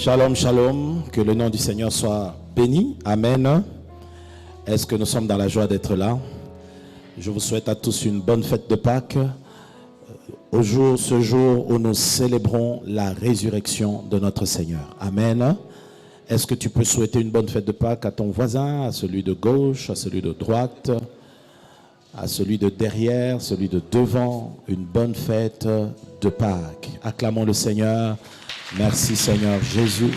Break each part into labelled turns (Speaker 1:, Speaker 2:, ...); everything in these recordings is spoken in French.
Speaker 1: Shalom, shalom, que le nom du Seigneur soit béni. Amen. Est-ce que nous sommes dans la joie d'être là? Je vous souhaite à tous une bonne fête de Pâques. Ce jour où nous célébrons la résurrection de notre Seigneur. Amen. Est-ce que tu peux souhaiter une bonne fête de Pâques à ton voisin, à celui de gauche, à celui de droite, à celui de derrière, celui de devant? Une bonne fête de Pâques. Acclamons le Seigneur. Merci Seigneur Jésus.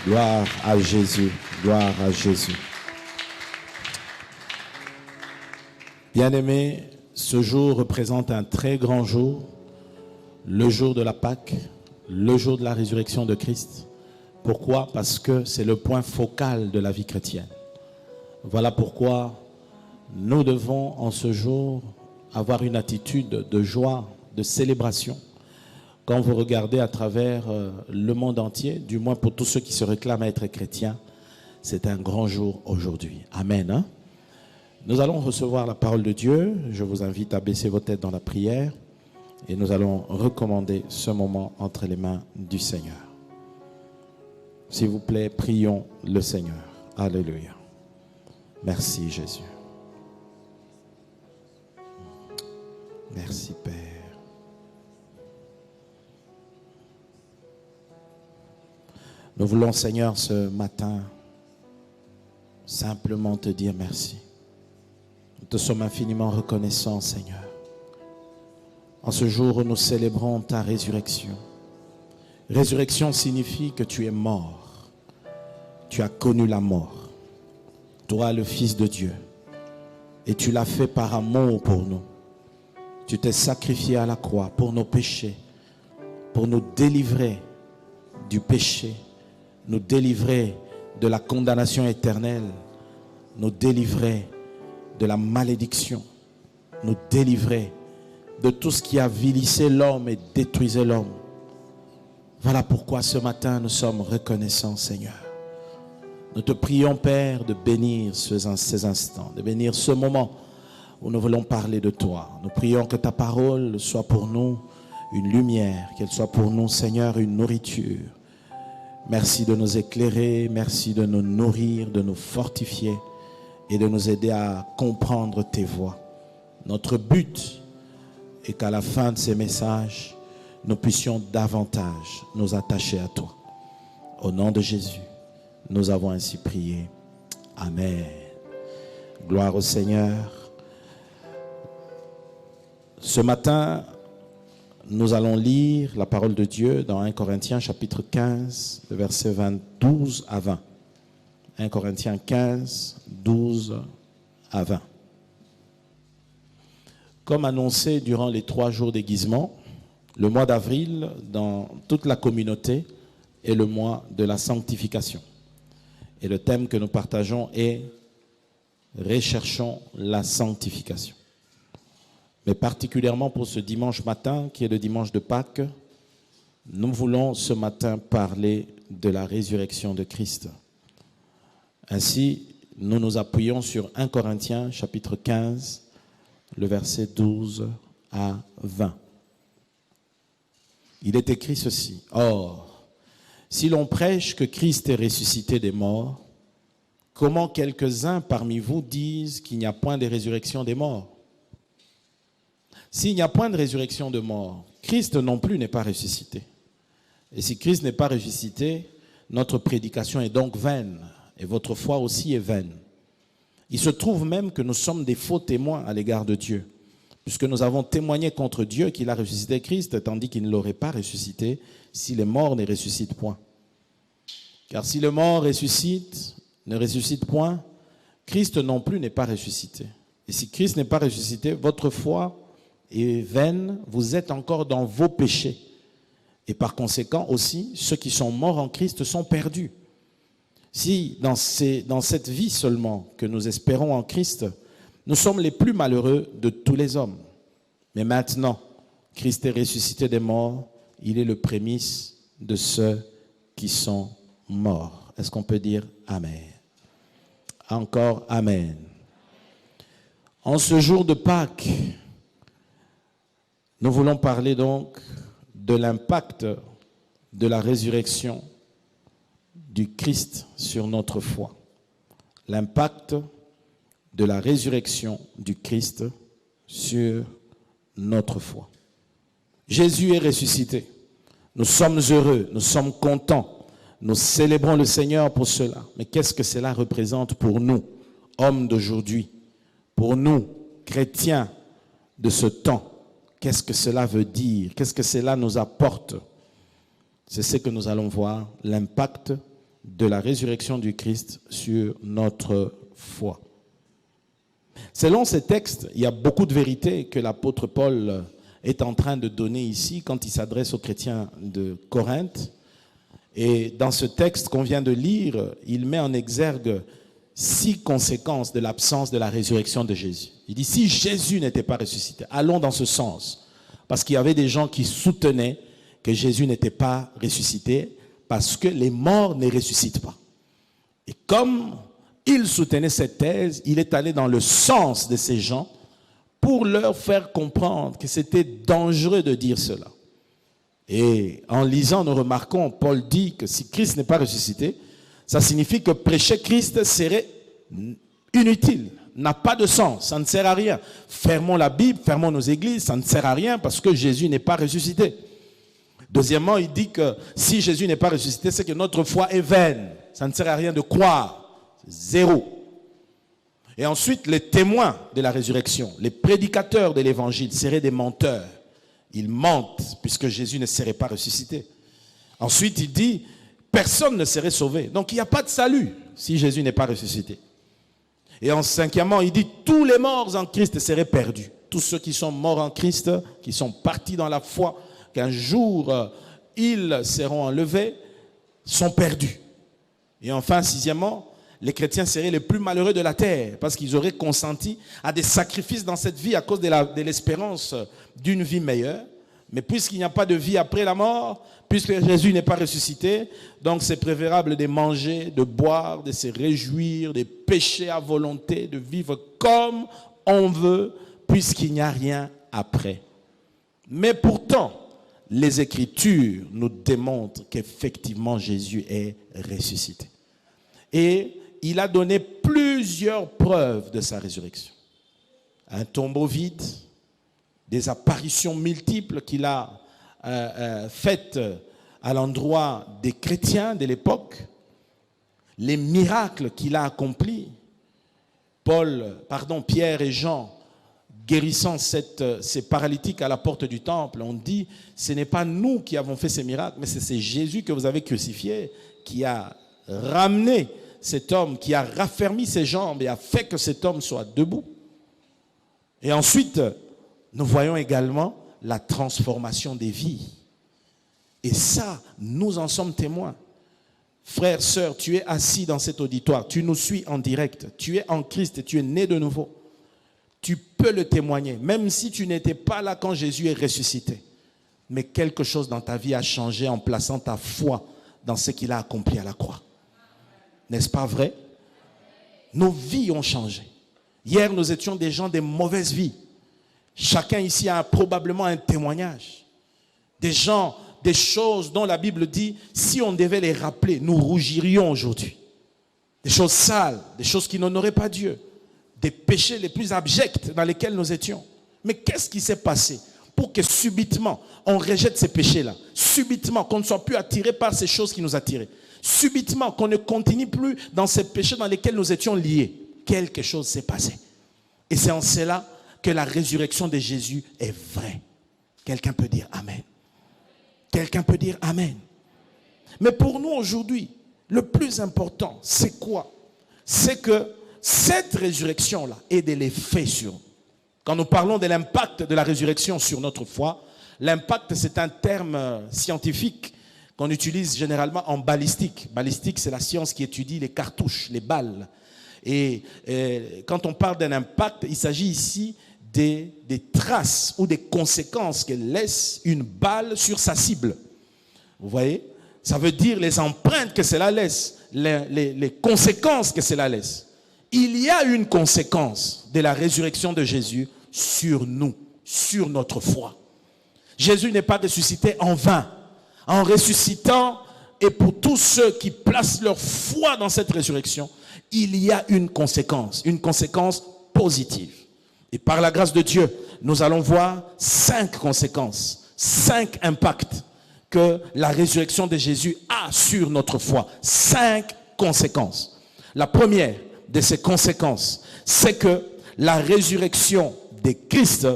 Speaker 1: Gloire à Jésus. Gloire à Jésus. Bien-aimés, ce jour représente un très grand jour, le jour de la Pâque, le jour de la résurrection de Christ. Pourquoi? Parce que c'est le point focal de la vie chrétienne. Voilà pourquoi nous devons en ce jour avoir une attitude de joie, de célébration. Quand vous regardez à travers le monde entier, du moins pour tous ceux qui se réclament être chrétiens, c'est un grand jour aujourd'hui. Amen. Hein? Nous allons recevoir la parole de Dieu. Je vous invite à baisser vos têtes dans la prière et nous allons recommander ce moment entre les mains du Seigneur. S'il vous plaît, prions le Seigneur. Alléluia. Merci Jésus. Merci Père. Nous voulons, Seigneur, ce matin, simplement te dire merci. Nous te sommes infiniment reconnaissants, Seigneur. En ce jour où nous célébrons ta résurrection. Résurrection signifie que tu es mort. Tu as connu la mort. Toi, le Fils de Dieu. Et tu l'as fait par amour pour nous. Tu t'es sacrifié à la croix pour nos péchés, pour nous délivrer du péché, nous délivrer de la condamnation éternelle, nous délivrer de la malédiction, nous délivrer de tout ce qui a vilissé l'homme et détruisait l'homme. Voilà pourquoi ce matin nous sommes reconnaissants, Seigneur. Nous te prions, Père, de bénir ces instants, de bénir ce moment où nous voulons parler de toi. Nous prions que ta parole soit pour nous une lumière, qu'elle soit pour nous, Seigneur, une nourriture. Merci de nous éclairer, merci de nous nourrir, de nous fortifier et de nous aider à comprendre tes voies. Notre but est qu'à la fin de ces messages, nous puissions davantage nous attacher à toi. Au nom de Jésus, nous avons ainsi prié. Amen. Gloire au Seigneur. Ce matin, nous allons lire la parole de Dieu dans 1 Corinthiens chapitre 15, versets 12 à 20. 1 Corinthiens 15, 12 à 20. Comme annoncé durant les 3 jours déguisement, le mois d'avril, dans toute la communauté, est le mois de la sanctification. Et le thème que nous partageons est « Recherchons la sanctification ». Mais particulièrement pour ce dimanche matin, qui est le dimanche de Pâques, nous voulons ce matin parler de la résurrection de Christ. Ainsi, nous nous appuyons sur 1 Corinthiens, chapitre 15, le verset 12 à 20. Il est écrit ceci. « Or, si l'on prêche que Christ est ressuscité des morts, comment quelques-uns parmi vous disent qu'il n'y a point de résurrection des morts? S'il n'y a point de résurrection de mort, Christ non plus n'est pas ressuscité. Et si Christ n'est pas ressuscité, notre prédication est donc vaine, et votre foi aussi est vaine. Il se trouve même que nous sommes des faux témoins à l'égard de Dieu, puisque nous avons témoigné contre Dieu qu'il a ressuscité Christ, tandis qu'il ne l'aurait pas ressuscité si les morts ne ressuscitent point. Car si le mort ne ressuscite point, Christ non plus n'est pas ressuscité. Et si Christ n'est pas ressuscité, votre foi est vaine, vous êtes encore dans vos péchés. Et par conséquent aussi, ceux qui sont morts en Christ sont perdus. Si dans cette vie seulement que nous espérons en Christ, nous sommes les plus malheureux de tous les hommes. Mais maintenant, Christ est ressuscité des morts, il est le prémisse de ceux qui sont morts. Est-ce qu'on peut dire Amen? Encore Amen. En ce jour de Pâques, nous voulons parler donc de l'impact de la résurrection du Christ sur notre foi. L'impact de la résurrection du Christ sur notre foi. Jésus est ressuscité. Nous sommes heureux, nous sommes contents. Nous célébrons le Seigneur pour cela. Mais qu'est-ce que cela représente pour nous, hommes d'aujourd'hui, pour nous, chrétiens de ce temps? Qu'est-ce que cela veut dire? Qu'est-ce que cela nous apporte? C'est ce que nous allons voir, l'impact de la résurrection du Christ sur notre foi. Selon ces textes, il y a beaucoup de vérités que l'apôtre Paul est en train de donner ici quand il s'adresse aux chrétiens de Corinthe. Et dans ce texte qu'on vient de lire, il met en exergue 6 conséquences de l'absence de la résurrection de Jésus. Il dit, si Jésus n'était pas ressuscité, allons dans ce sens. Parce qu'il y avait des gens qui soutenaient que Jésus n'était pas ressuscité parce que les morts ne ressuscitent pas. Et comme il soutenait cette thèse, il est allé dans le sens de ces gens pour leur faire comprendre que c'était dangereux de dire cela. Et en lisant, nous remarquons, Paul dit que si Christ n'est pas ressuscité, ça signifie que prêcher Christ serait inutile, n'a pas de sens, ça ne sert à rien. Fermons la Bible, fermons nos églises, ça ne sert à rien parce que Jésus n'est pas ressuscité. Deuxièmement, il dit que si Jésus n'est pas ressuscité, c'est que notre foi est vaine. Ça ne sert à rien de croire. Zéro. Et ensuite, les témoins de la résurrection, les prédicateurs de l'évangile seraient des menteurs. Ils mentent puisque Jésus ne serait pas ressuscité. Ensuite, il dit, personne ne serait sauvé. Donc, il n'y a pas de salut si Jésus n'est pas ressuscité. Et en cinquièmement, il dit, tous les morts en Christ seraient perdus. Tous ceux qui sont morts en Christ, qui sont partis dans la foi, qu'un jour ils seront enlevés, sont perdus. Et enfin, sixièmement, les chrétiens seraient les plus malheureux de la terre parce qu'ils auraient consenti à des sacrifices dans cette vie à cause de l'espérance d'une vie meilleure. Mais puisqu'il n'y a pas de vie après la mort, puisque Jésus n'est pas ressuscité, donc c'est préférable de manger, de boire, de se réjouir, de pécher à volonté, de vivre comme on veut, puisqu'il n'y a rien après. Mais pourtant, les Écritures nous démontrent qu'effectivement Jésus est ressuscité. Et il a donné plusieurs preuves de sa résurrection. Un tombeau vide, des apparitions multiples qu'il a faites à l'endroit des chrétiens de l'époque, les miracles qu'il a accomplis. Pierre et Jean, guérissant ces paralytiques à la porte du temple, on dit, ce n'est pas nous qui avons fait ces miracles, mais c'est Jésus que vous avez crucifié, qui a ramené cet homme, qui a raffermi ses jambes et a fait que cet homme soit debout. Et ensuite, nous voyons également la transformation des vies. Et ça, nous en sommes témoins. Frère, sœur, tu es assis dans cet auditoire, tu nous suis en direct, tu es en Christ et tu es né de nouveau. Tu peux le témoigner, même si tu n'étais pas là quand Jésus est ressuscité. Mais quelque chose dans ta vie a changé en plaçant ta foi dans ce qu'il a accompli à la croix. N'est-ce pas vrai? Nos vies ont changé. Hier, nous étions des gens de mauvaises vies. Chacun ici a probablement un témoignage. Des gens, des choses dont la Bible dit, si on devait les rappeler, nous rougirions aujourd'hui. Des choses sales, des choses qui n'honoraient pas Dieu. Des péchés les plus abjects dans lesquels nous étions. Mais qu'est-ce qui s'est passé pour que subitement, on rejette ces péchés-là? Subitement, qu'on ne soit plus attiré par ces choses qui nous attiraient. Subitement, qu'on ne continue plus dans ces péchés dans lesquels nous étions liés. Quelque chose s'est passé. Et c'est en cela que la résurrection de Jésus est vraie. Quelqu'un peut dire Amen. Quelqu'un peut dire Amen. Mais pour nous aujourd'hui, le plus important, c'est quoi? C'est que cette résurrection-là ait de l'effet sur nous. Quand nous parlons de l'impact de la résurrection sur notre foi, l'impact, c'est un terme scientifique qu'on utilise généralement en balistique. Balistique, c'est la science qui étudie les cartouches, les balles. Et quand on parle d'un impact, il s'agit ici des traces ou des conséquences que laisse une balle sur sa cible. Vous voyez? Ça veut dire les empreintes que cela laisse, les conséquences que cela laisse. Il y a une conséquence de la résurrection de Jésus sur nous, sur notre foi. Jésus n'est pas ressuscité en vain. En ressuscitant, et pour tous ceux qui placent leur foi dans cette résurrection, il y a une conséquence positive. Et par la grâce de Dieu, nous allons voir 5 conséquences, 5 impacts que la résurrection de Jésus a sur notre foi. 5 conséquences. La première de ces conséquences, c'est que la résurrection de Christ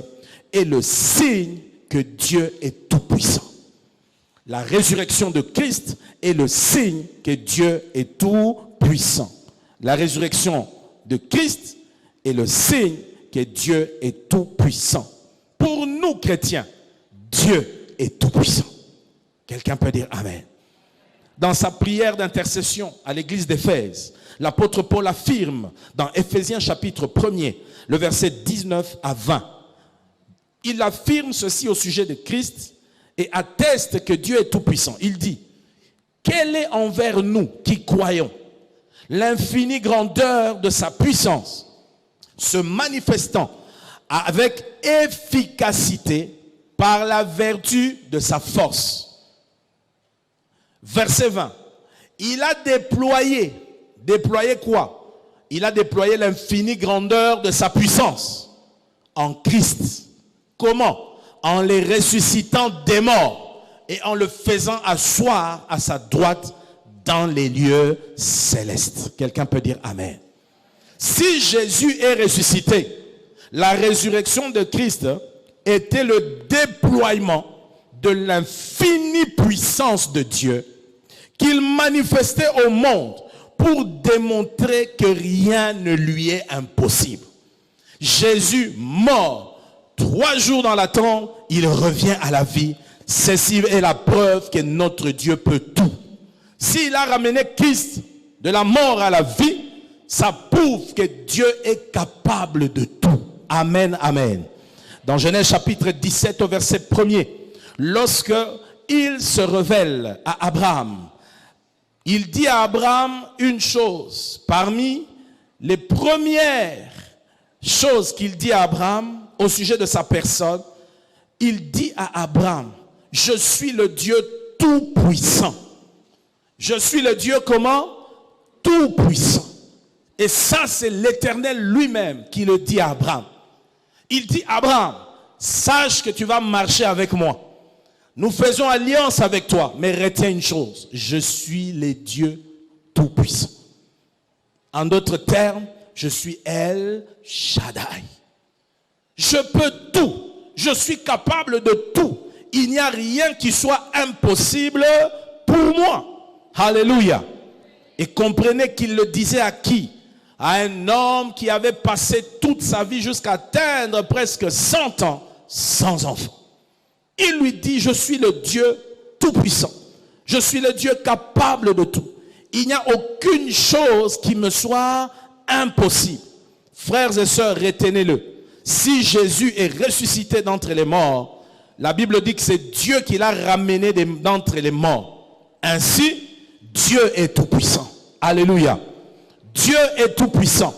Speaker 1: est le signe que Dieu est tout-puissant. La résurrection de Christ est le signe que Dieu est tout-puissant. La résurrection de Christ est le signe que Dieu est tout-puissant. Pour nous chrétiens, Dieu est tout-puissant. Quelqu'un peut dire Amen. Dans sa prière d'intercession à l'église d'Éphèse, l'apôtre Paul affirme dans Éphésiens chapitre 1er, le verset 19 à 20. Il affirme ceci au sujet de Christ et atteste que Dieu est tout-puissant. Il dit, quelle est envers nous qui croyons l'infinie grandeur de sa puissance, se manifestant avec efficacité par la vertu de sa force. Verset 20. Il a déployé quoi? Il a déployé l'infinie grandeur de sa puissance en Christ. Comment? En les ressuscitant des morts et en le faisant asseoir à sa droite dans les lieux célestes. Quelqu'un peut dire Amen. Si Jésus est ressuscité, la résurrection de Christ était le déploiement de l'infinie puissance de Dieu qu'il manifestait au monde pour démontrer que rien ne lui est impossible. Jésus mort, 3 jours dans la tombe, il revient à la vie. Ceci est la preuve que notre Dieu peut tout. S'il a ramené Christ de la mort à la vie, ça prouve que Dieu est capable de tout. Amen, amen. Dans Genèse chapitre 17 au verset 1er, lorsque il se révèle à Abraham, il dit à Abraham une chose. Parmi les premières choses qu'il dit à Abraham au sujet de sa personne, il dit à Abraham, je suis le Dieu tout-puissant. Je suis le Dieu comment? Tout-puissant. Et ça, c'est l'Éternel lui-même qui le dit à Abraham. Il dit, Abraham, sache que tu vas marcher avec moi. Nous faisons alliance avec toi, mais retiens une chose, je suis le Dieu tout-puissant. En d'autres termes, je suis El Shaddai. Je peux tout, je suis capable de tout. Il n'y a rien qui soit impossible pour moi. Alléluia. Et comprenez qu'il le disait à qui? À un homme qui avait passé toute sa vie jusqu'à atteindre presque 100 ans sans enfant. Il lui dit, je suis le Dieu tout-puissant. Je suis le Dieu capable de tout. Il n'y a aucune chose qui me soit impossible. Frères et sœurs, retenez-le. Si Jésus est ressuscité d'entre les morts, la Bible dit que c'est Dieu qui l'a ramené d'entre les morts. Ainsi, Dieu est tout-puissant. Alléluia. Dieu est tout-puissant.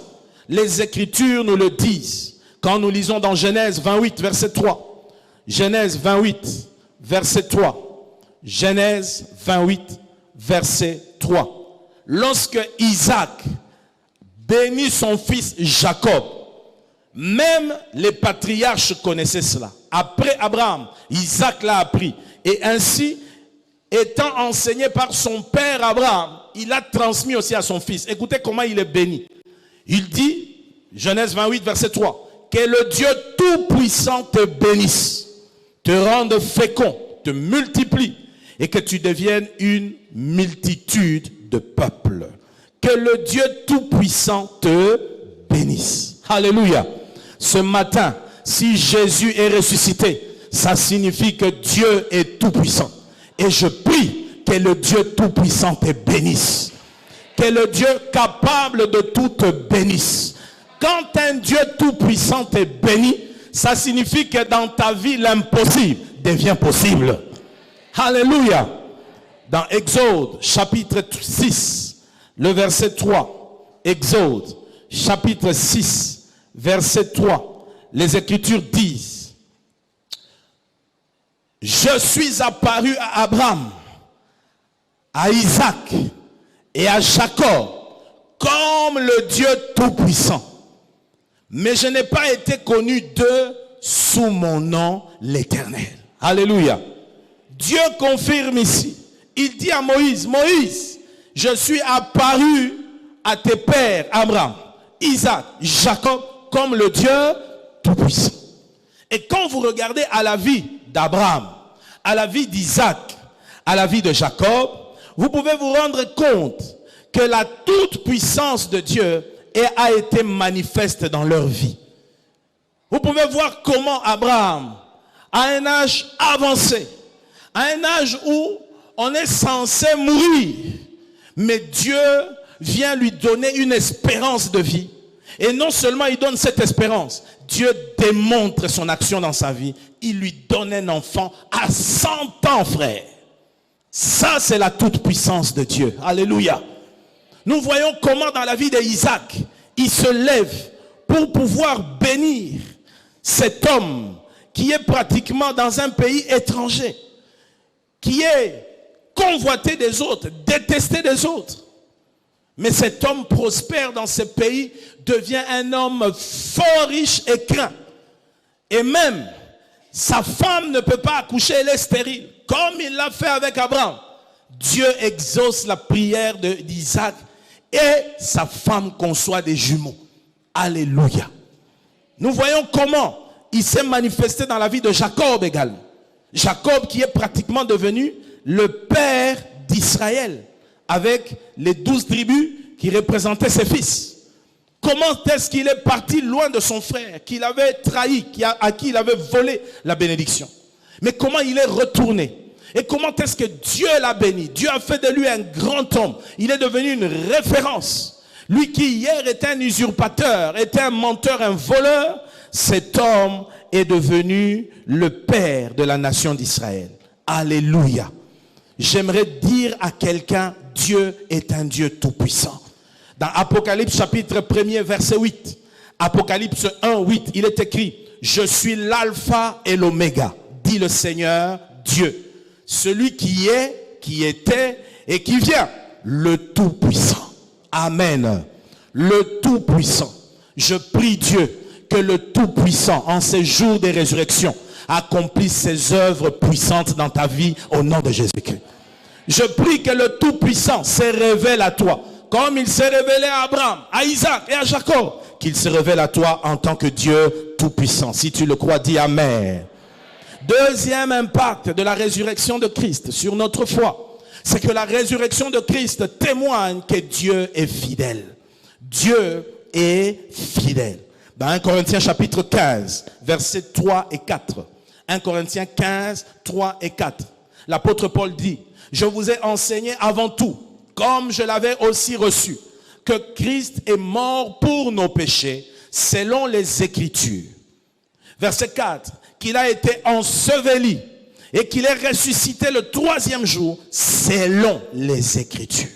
Speaker 1: Les Écritures nous le disent. Quand nous lisons dans Genèse 28, verset 3. Genèse 28, verset 3. Genèse 28, verset 3. Lorsque Isaac bénit son fils Jacob, même les patriarches connaissaient cela. Après Abraham, Isaac l'a appris. Et ainsi, étant enseigné par son père Abraham, il a transmis aussi à son fils. Écoutez comment il est béni. Il dit, Genèse 28, verset 3, que le Dieu tout-puissant te bénisse, te rende fécond, te multiplie et que tu deviennes une multitude de peuples. Que le Dieu tout-puissant te bénisse. Alléluia. Ce matin, si Jésus est ressuscité, ça signifie que Dieu est tout-puissant. Et je prie que le Dieu tout-puissant te bénisse. Que le Dieu capable de tout te bénisse. Quand un Dieu tout-puissant te bénit, ça signifie que dans ta vie, l'impossible devient possible. Alléluia. Dans Exode, chapitre 6, le verset 3. Exode, chapitre 6, verset 3. Les Écritures disent, je suis apparu à Abraham à Isaac et à Jacob comme le Dieu Tout-Puissant. Mais je n'ai pas été connu d'eux sous mon nom l'Éternel. Alléluia. Dieu confirme ici. Il dit à Moïse, Moïse, je suis apparu à tes pères, Abraham, Isaac, Jacob, comme le Dieu Tout-Puissant. Et quand vous regardez à la vie d'Abraham, à la vie d'Isaac, à la vie de Jacob, vous pouvez vous rendre compte que la toute-puissance de Dieu a été manifeste dans leur vie. Vous pouvez voir comment Abraham, à un âge avancé, à un âge où on est censé mourir, mais Dieu vient lui donner une espérance de vie. Et non seulement il donne cette espérance, Dieu démontre son action dans sa vie. Il lui donne un enfant à 100 ans, frère. Ça, c'est la toute-puissance de Dieu. Alléluia. Nous voyons comment dans la vie d'Isaac, il se lève pour pouvoir bénir cet homme qui est pratiquement dans un pays étranger, qui est convoité des autres, détesté des autres. Mais cet homme prospère dans ce pays, devient un homme fort riche et craint. Et même, sa femme ne peut pas accoucher, elle est stérile. Comme il l'a fait avec Abraham. Dieu exauce la prière d'Isaac et sa femme conçoit des jumeaux. Alléluia. Nous voyons comment il s'est manifesté dans la vie de Jacob également. Jacob qui est pratiquement devenu le père d'Israël avec les 12 tribus qui représentaient ses fils. Comment est-ce qu'il est parti loin de son frère, qu'il avait trahi, à qui il avait volé la bénédiction. Mais comment il est retourné. Et comment est-ce que Dieu l'a béni. Dieu a fait de lui un grand homme. Il est devenu une référence. Lui qui hier était un usurpateur, était un menteur, un voleur, cet homme est devenu le père de la nation d'Israël. Alléluia. J'aimerais dire à quelqu'un, Dieu est un Dieu tout-puissant. Dans Apocalypse chapitre 1er verset 8, Apocalypse 1, 8, il est écrit, je suis l'alpha et l'oméga, dit le Seigneur Dieu. Celui qui est, qui était et qui vient, le tout-puissant. Amen. Le tout-puissant. Je prie Dieu que le tout-puissant, en ces jours de résurrection, accomplisse ses œuvres puissantes dans ta vie au nom de Jésus-Christ. Je prie que le tout-puissant se révèle à toi, comme il s'est révélé à Abraham, à Isaac et à Jacob, qu'il se révèle à toi en tant que Dieu tout-puissant. Si tu le crois, dis Amen. Deuxième impact de la résurrection de Christ sur notre foi, c'est que la résurrection de Christ témoigne que Dieu est fidèle. Dieu est fidèle. Dans 1 Corinthiens chapitre 15, versets 3 et 4. 1 Corinthiens 15, 3 et 4. L'apôtre Paul dit, je vous ai enseigné avant tout, comme je l'avais aussi reçu, que Christ est mort pour nos péchés, selon les Écritures. Verset 4, qu'il a été enseveli et qu'il est ressuscité le 3e jour, selon les Écritures.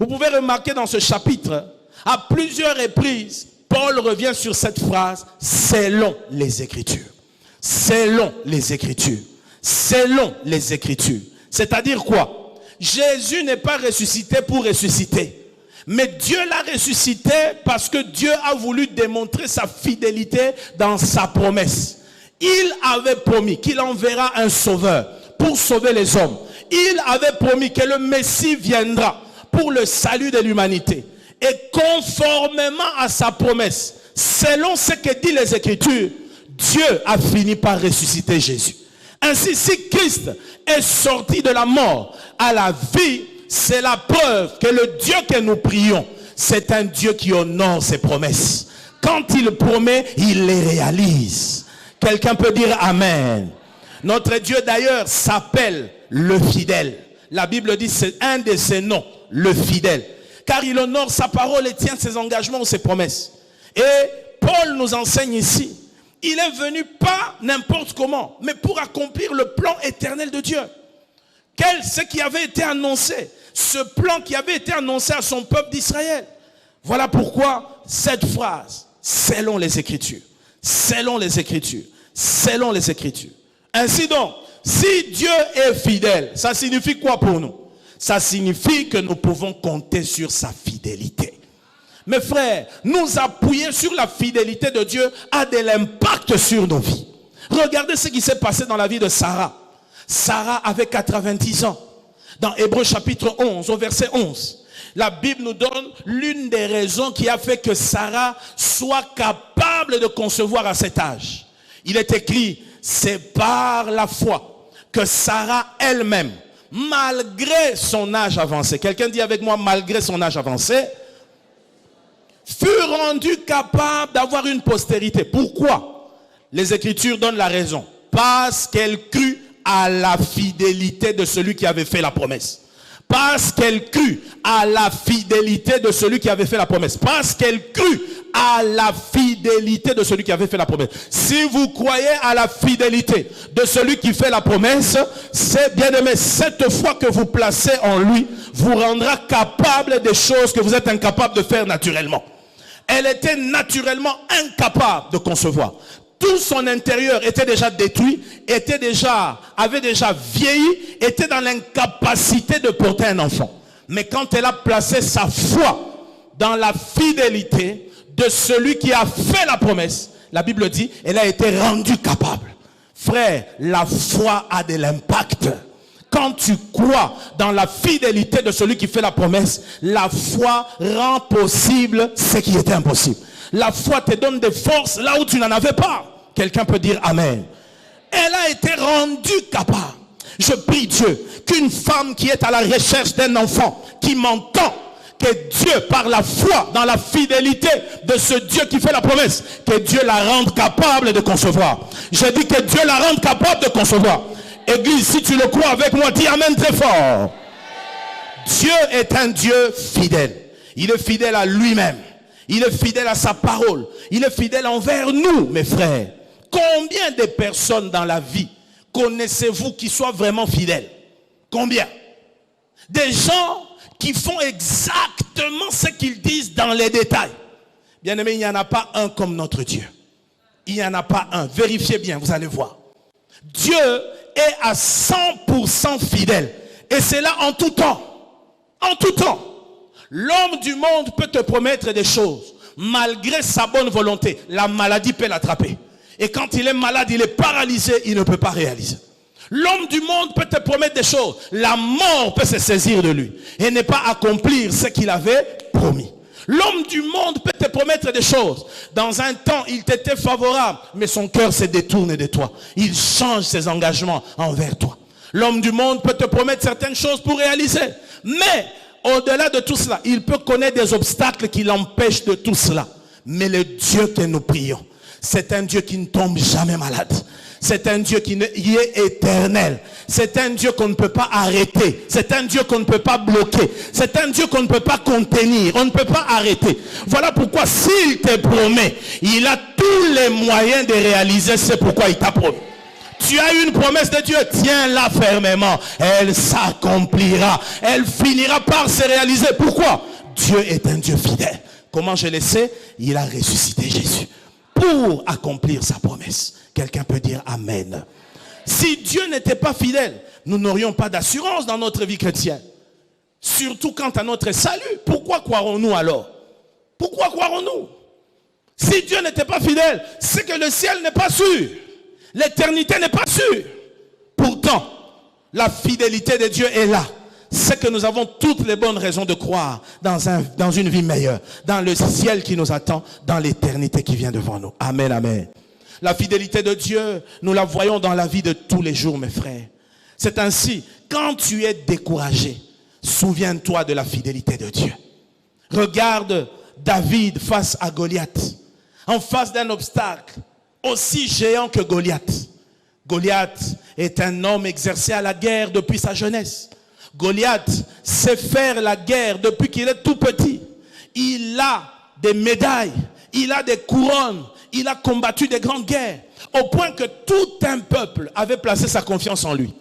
Speaker 1: Vous pouvez remarquer dans ce chapitre, à plusieurs reprises, Paul revient sur cette phrase, selon les Écritures. Selon les Écritures. Selon les Écritures. C'est-à-dire quoi? Jésus n'est pas ressuscité pour ressusciter. Mais Dieu l'a ressuscité parce que Dieu a voulu démontrer sa fidélité dans sa promesse. Il avait promis qu'il enverra un sauveur pour sauver les hommes. Il avait promis que le Messie viendra pour le salut de l'humanité. Et conformément à sa promesse, selon ce que disent les Écritures, Dieu a fini par ressusciter Jésus. Ainsi, si Christ est sorti de la mort à la vie, c'est la preuve que le Dieu que nous prions, c'est un Dieu qui honore ses promesses. Quand il promet, il les réalise. Quelqu'un peut dire Amen. Notre Dieu d'ailleurs s'appelle le fidèle. La Bible dit c'est un de ses noms, le fidèle. Car il honore sa parole et tient ses engagements ou ses promesses. Et Paul nous enseigne ici, il est venu pas n'importe comment, mais pour accomplir le plan éternel de Dieu. Ce qui avait été annoncé, ce plan qui avait été annoncé à son peuple d'Israël. Voilà pourquoi cette phrase, selon les Écritures, selon les Écritures, selon les Écritures. Ainsi donc, si Dieu est fidèle, ça signifie quoi pour nous? ça signifie que nous pouvons compter sur sa fidélité. Mes frères, nous appuyer sur la fidélité de Dieu a de l'impact sur nos vies. Regardez ce qui s'est passé dans la vie de Sarah. Sarah avait 90 ans. Dans Hébreux chapitre 11, au verset 11, la Bible nous donne l'une des raisons qui a fait que Sarah soit capable de concevoir à cet âge. Il est écrit, c'est par la foi que Sarah elle-même, malgré son âge avancé, quelqu'un dit avec moi, malgré son âge avancé, fut rendue capable d'avoir une postérité. Pourquoi? Les Écritures donnent la raison. Parce qu'elle crut à la fidélité de celui qui avait fait la promesse. Parce qu'elle crut à la fidélité de celui qui avait fait la promesse. Parce qu'elle crut à la fidélité de celui qui avait fait la promesse. Si vous croyez à la fidélité de celui qui fait la promesse, c'est bien aimé, cette foi que vous placez en lui vous rendra capable des choses que vous êtes incapable de faire naturellement. Elle était naturellement incapable de concevoir. Tout son intérieur était déjà détruit, avait déjà vieilli, était dans l'incapacité de porter un enfant. Mais quand elle a placé sa foi dans la fidélité de celui qui a fait la promesse, la Bible dit, elle a été rendue capable. Frère, la foi a de l'impact. Quand tu crois dans la fidélité de celui qui fait la promesse, la foi rend possible ce qui était impossible. La foi te donne des forces là où tu n'en avais pas. Quelqu'un peut dire Amen. Elle a été rendue capable. Je prie Dieu qu'une femme qui est à la recherche d'un enfant, qui m'entend, que Dieu, par la foi, dans la fidélité de ce Dieu qui fait la promesse, que Dieu la rende capable de concevoir. Je dis que Dieu la rende capable de concevoir. Église, si tu le crois avec moi, dis Amen très fort. Dieu est un Dieu fidèle. Il est fidèle à lui-même. Il est fidèle à sa parole. Il est fidèle envers nous, mes frères. Combien de personnes dans la vie connaissez-vous qui soient vraiment fidèles? Combien? Des gens qui font exactement ce qu'ils disent dans les détails. Bien aimé, il n'y en a pas un comme notre Dieu. Il n'y en a pas un. Vérifiez bien, vous allez voir. Dieu est à 100% fidèle. Et c'est là en tout temps. En tout temps. L'homme du monde peut te promettre des choses. Malgré sa bonne volonté, la maladie peut l'attraper. Et quand il est malade, il est paralysé, il ne peut pas réaliser. L'homme du monde peut te promettre des choses. La mort peut se saisir de lui et ne pas accomplir ce qu'il avait promis. L'homme du monde peut te promettre des choses. Dans un temps, il t'était favorable, mais son cœur se détourne de toi. Il change ses engagements envers toi. L'homme du monde peut te promettre certaines choses pour réaliser. Mais, au-delà de tout cela, il peut connaître des obstacles qui l'empêchent de tout cela. Mais le Dieu que nous prions, c'est un Dieu qui ne tombe jamais malade. C'est un Dieu qui est éternel. C'est un Dieu qu'on ne peut pas arrêter. C'est un Dieu qu'on ne peut pas bloquer. C'est un Dieu qu'on ne peut pas contenir. On ne peut pas arrêter. Voilà pourquoi s'il te promet, il a tous les moyens de réaliser ce pourquoi il t'a promis. Tu as une promesse de Dieu, tiens-la fermement. Elle s'accomplira. Elle finira par se réaliser. Pourquoi? Dieu est un Dieu fidèle. Comment je le sais? Il a ressuscité Jésus pour accomplir sa promesse. Quelqu'un peut dire Amen. Si Dieu n'était pas fidèle, nous n'aurions pas d'assurance dans notre vie chrétienne. Surtout quant à notre salut. Pourquoi croirons-nous alors? Pourquoi croirons-nous? Si Dieu n'était pas fidèle, c'est que le ciel n'est pas sûr. L'éternité n'est pas sûre. Pourtant, la fidélité de Dieu est là. C'est que nous avons toutes les bonnes raisons de croire dans une vie meilleure, dans le ciel qui nous attend, dans l'éternité qui vient devant nous. Amen, amen. La fidélité de Dieu, nous la voyons dans la vie de tous les jours, mes frères. C'est ainsi, quand tu es découragé, souviens-toi de la fidélité de Dieu. Regarde David face à Goliath, en face d'un obstacle aussi géant que Goliath. Goliath est un homme exercé à la guerre depuis sa jeunesse. Goliath sait faire la guerre depuis qu'il est tout petit. Il a des médailles, il a des couronnes, il a combattu des grandes guerres, au point que tout un peuple avait placé sa confiance en lui.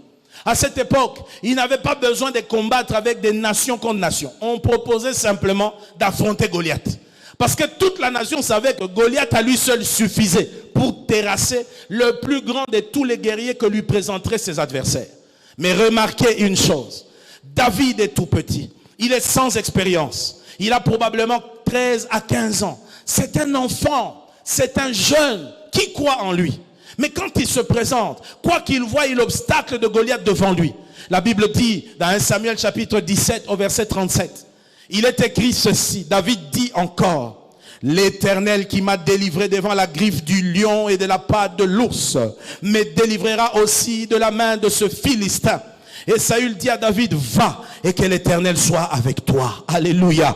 Speaker 1: À cette époque, il n'avait pas besoin de combattre avec des nations contre nations. On proposait simplement d'affronter Goliath. Parce que toute la nation savait que Goliath à lui seul suffisait pour terrasser le plus grand de tous les guerriers que lui présenteraient ses adversaires. Mais remarquez une chose. David est tout petit. Il est sans expérience. Il a probablement 13 à 15 ans. C'est un enfant, c'est un jeune qui croit en lui. Mais quand il se présente, quoi qu'il voie l'obstacle de Goliath devant lui. La Bible dit dans 1 Samuel chapitre 17 au verset 37, il est écrit ceci, David dit encore, l'Éternel qui m'a délivré devant la griffe du lion et de la patte de l'ours, me délivrera aussi de la main de ce Philistin. Et Saül dit à David, va et que l'Éternel soit avec toi. Alléluia.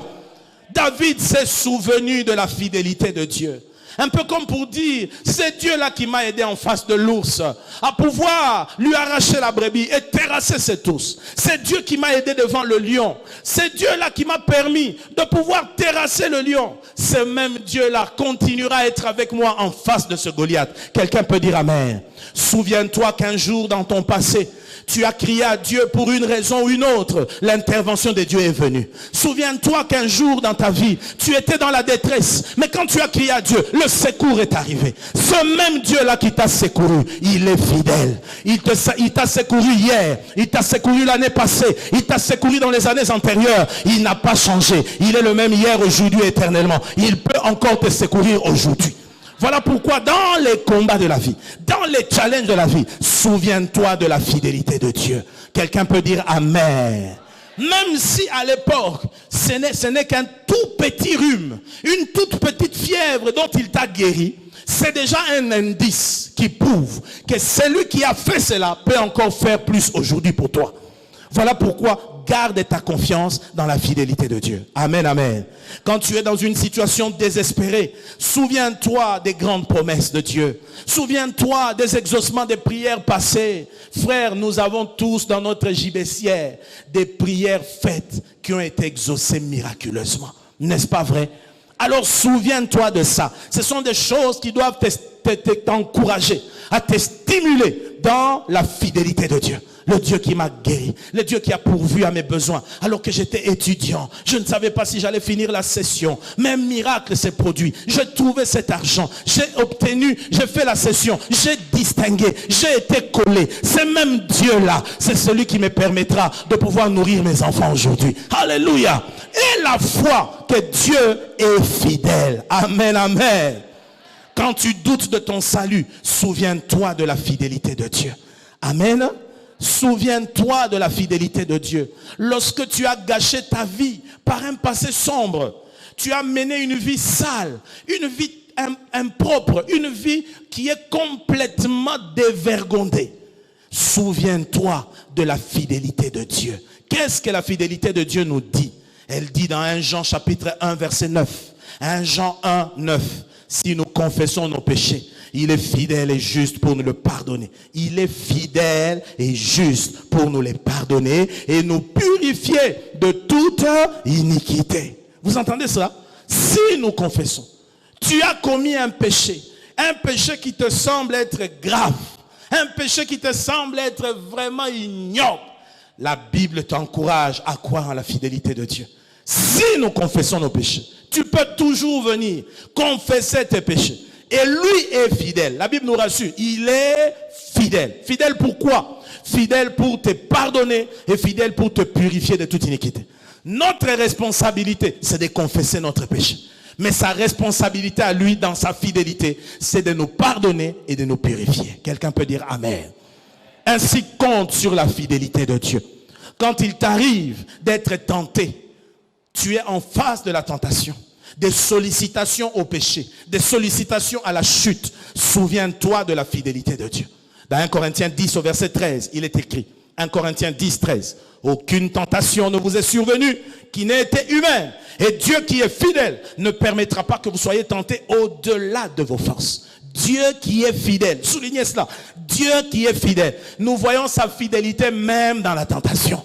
Speaker 1: David s'est souvenu de la fidélité de Dieu. Un peu comme pour dire, c'est Dieu là qui m'a aidé en face de l'ours à pouvoir lui arracher la brebis et terrasser cet ours. C'est Dieu qui m'a aidé devant le lion. C'est Dieu là qui m'a permis de pouvoir terrasser le lion. Ce même Dieu là continuera à être avec moi en face de ce Goliath. Quelqu'un peut dire amen. Souviens-toi qu'un jour dans ton passé, tu as crié à Dieu pour une raison ou une autre. L'intervention de Dieu est venue. Souviens-toi qu'un jour dans ta vie, tu étais dans la détresse. Mais quand tu as crié à Dieu, le secours est arrivé. Ce même Dieu-là qui t'a secouru, il est fidèle. Il t'a secouru hier. Il t'a secouru l'année passée. Il t'a secouru dans les années antérieures. Il n'a pas changé. Il est le même hier, aujourd'hui, éternellement. Il peut encore te secourir aujourd'hui. Voilà pourquoi dans les combats de la vie, dans les challenges de la vie, souviens-toi de la fidélité de Dieu. Quelqu'un peut dire amen. Même si à l'époque, ce n'est qu'un tout petit rhume, une toute petite fièvre dont il t'a guéri, c'est déjà un indice qui prouve que celui qui a fait cela peut encore faire plus aujourd'hui pour toi. Voilà pourquoi garde ta confiance dans la fidélité de Dieu. Amen, amen. Quand tu es dans une situation désespérée, souviens-toi des grandes promesses de Dieu. Souviens-toi des exaucements des prières passées. Frères, nous avons tous dans notre gibecière des prières faites qui ont été exaucées miraculeusement. N'est-ce pas vrai? Alors souviens-toi de ça. Ce sont des choses qui doivent t'encourager, à te stimuler dans la fidélité de Dieu. Le Dieu qui m'a guéri, le Dieu qui a pourvu à mes besoins. Alors que j'étais étudiant, je ne savais pas si j'allais finir la session. Mais un miracle s'est produit. J'ai trouvé cet argent, j'ai obtenu, j'ai fait la session, j'ai distingué, j'ai été collé. C'est même Dieu-là, c'est celui qui me permettra de pouvoir nourrir mes enfants aujourd'hui. Alléluia. Et la foi que Dieu est fidèle. Amen, amen. Quand tu doutes de ton salut, souviens-toi de la fidélité de Dieu. Amen. Souviens-toi de la fidélité de Dieu. Lorsque tu as gâché ta vie par un passé sombre, tu as mené une vie sale, une vie impropre, une vie qui est complètement dévergondée. Souviens-toi de la fidélité de Dieu. Qu'est-ce que la fidélité de Dieu nous dit? Elle dit dans 1 Jean chapitre 1 verset 9. 1 Jean 1, 9. Si nous confessons nos péchés, il est fidèle et juste pour nous le pardonner. Il est fidèle et juste pour nous les pardonner et nous purifier de toute iniquité. Vous entendez cela? Si nous confessons, tu as commis un péché qui te semble être grave, un péché qui te semble être vraiment ignoble, la Bible t'encourage à croire en la fidélité de Dieu. Si nous confessons nos péchés, tu peux toujours venir confesser tes péchés. Et lui est fidèle. La Bible nous rassure. Il est fidèle. Fidèle pourquoi? Fidèle pour te pardonner et fidèle pour te purifier de toute iniquité. Notre responsabilité, c'est de confesser notre péché. Mais sa responsabilité à lui, dans sa fidélité, c'est de nous pardonner et de nous purifier. Quelqu'un peut dire amen. Ainsi, compte sur la fidélité de Dieu. Quand il t'arrive d'être tenté, tu es en face de la tentation, des sollicitations au péché, des sollicitations à la chute. Souviens-toi de la fidélité de Dieu. Dans 1 Corinthiens 10 au verset 13, il est écrit, 1 Corinthiens 10, 13, aucune tentation ne vous est survenue qui n'ait été humaine. Et Dieu qui est fidèle ne permettra pas que vous soyez tentés au-delà de vos forces. Dieu qui est fidèle, soulignez cela, Dieu qui est fidèle. Nous voyons sa fidélité même dans la tentation.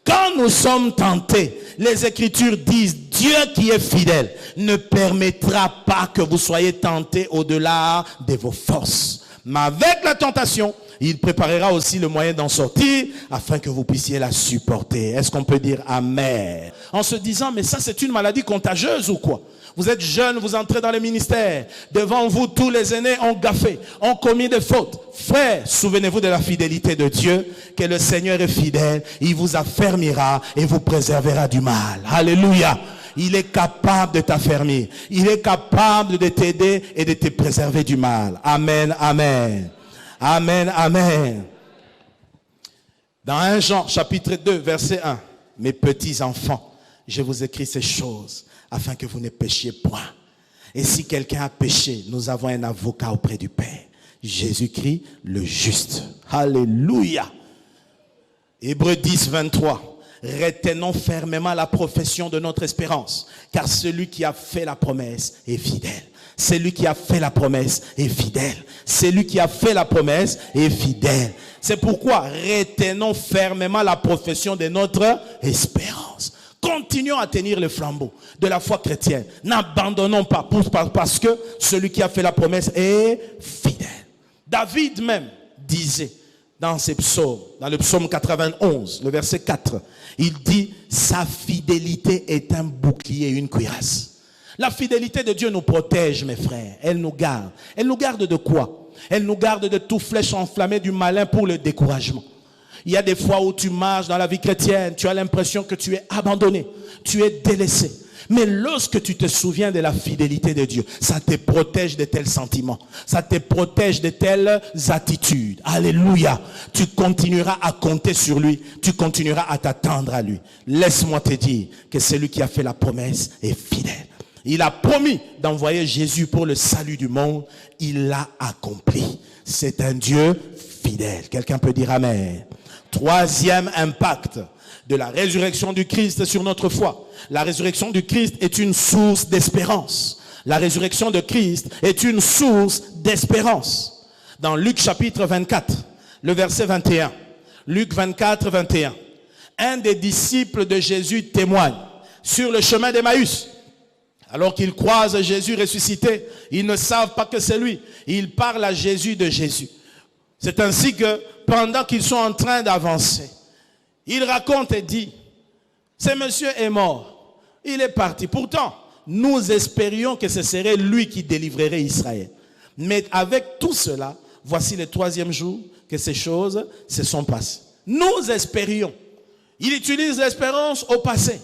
Speaker 1: Quand nous sommes tentés, les Écritures disent, Dieu qui est fidèle ne permettra pas que vous soyez tentés au-delà de vos forces. Mais avec la tentation, Il préparera aussi le moyen d'en sortir afin que vous puissiez la supporter. Est-ce qu'on peut dire Amen? En se disant, mais ça c'est une maladie contagieuse ou quoi? Vous êtes jeune, vous entrez dans les ministères. Devant vous, tous les aînés ont gaffé, ont commis des fautes. Frères, souvenez-vous de la fidélité de Dieu, que le Seigneur est fidèle. Il vous affermira et vous préservera du mal. Alléluia. Il est capable de t'affermir. Il est capable de t'aider et de te préserver du mal. Amen, amen. Amen, amen. Dans 1 Jean, chapitre 2, verset 1. Mes petits enfants, je vous écris ces choses afin que vous ne péchiez point. Et si quelqu'un a péché, nous avons un avocat auprès du Père. Jésus-Christ, le juste. Alléluia. Hébreux 10, 23. Retenons fermement la profession de notre espérance, car celui qui a fait la promesse est fidèle. Celui qui a fait la promesse est fidèle. Celui qui a fait la promesse est fidèle. C'est pourquoi retenons fermement la profession de notre espérance. Continuons à tenir le flambeau de la foi chrétienne. N'abandonnons pas parce que celui qui a fait la promesse est fidèle. David même disait dans ses psaumes, dans le psaume 91, le verset 4, il dit « Sa fidélité est un bouclier et une cuirasse ». La fidélité de Dieu nous protège, mes frères. Elle nous garde. Elle nous garde de quoi? Elle nous garde de toute flèche enflammée du malin pour le découragement. Il y a des fois où tu marches dans la vie chrétienne, tu as l'impression que tu es abandonné, tu es délaissé. Mais lorsque tu te souviens de la fidélité de Dieu, ça te protège de tels sentiments, ça te protège de telles attitudes. Alléluia. Tu continueras à compter sur lui, tu continueras à t'attendre à lui. Laisse-moi te dire que celui qui a fait la promesse est fidèle. Il a promis d'envoyer Jésus pour le salut du monde. Il l'a accompli. C'est un Dieu fidèle. Quelqu'un peut dire Amen. Troisième impact de la résurrection du Christ sur notre foi. La résurrection du Christ est une source d'espérance. La résurrection de Christ est une source d'espérance. Dans Luc chapitre 24, le verset 21. Luc 24, 21. Un des disciples de Jésus témoigne sur le chemin d'Emmaüs. Alors qu'ils croisent Jésus ressuscité, ils ne savent pas que c'est lui. Ils parlent à Jésus de Jésus. C'est ainsi que pendant qu'ils sont en train d'avancer, il raconte et dit, ce monsieur est mort, il est parti. Pourtant, nous espérions que ce serait lui qui délivrerait Israël. Mais avec tout cela, voici le troisième jour que ces choses se sont passées. Nous espérions. Il utilise l'espérance au passé.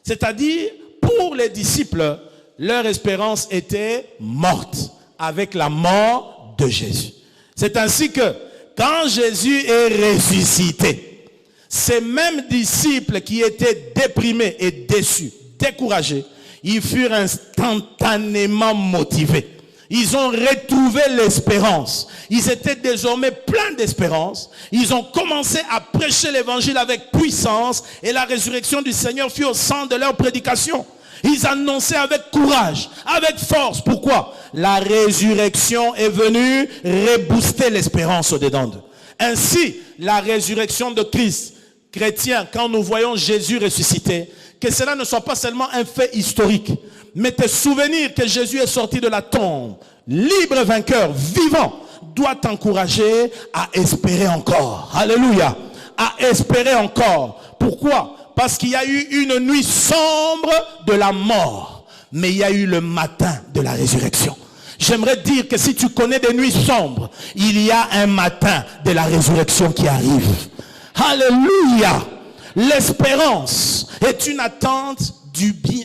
Speaker 1: C'est-à-dire, pour les disciples, leur espérance était morte avec la mort de Jésus. C'est ainsi que quand Jésus est ressuscité, ces mêmes disciples qui étaient déprimés et déçus, découragés, ils furent instantanément motivés. Ils ont retrouvé l'espérance. Ils étaient désormais pleins d'espérance. Ils ont commencé à prêcher l'évangile avec puissance et la résurrection du Seigneur fut au centre de leur prédication. Ils annonçaient avec courage, avec force. Pourquoi? La résurrection est venue rebooster l'espérance au-dedans d'eux. Ainsi, la résurrection de Christ, chrétien, quand nous voyons Jésus ressuscité, que cela ne soit pas seulement un fait historique, mais te souvenir que Jésus est sorti de la tombe, libre, vainqueur, vivant, doit t'encourager à espérer encore. Alléluia. À espérer encore. Pourquoi? Parce qu'il y a eu une nuit sombre de la mort, mais il y a eu le matin de la résurrection. J'aimerais dire que si tu connais des nuits sombres, il y a un matin de la résurrection qui arrive. Alléluia. L'espérance est une attente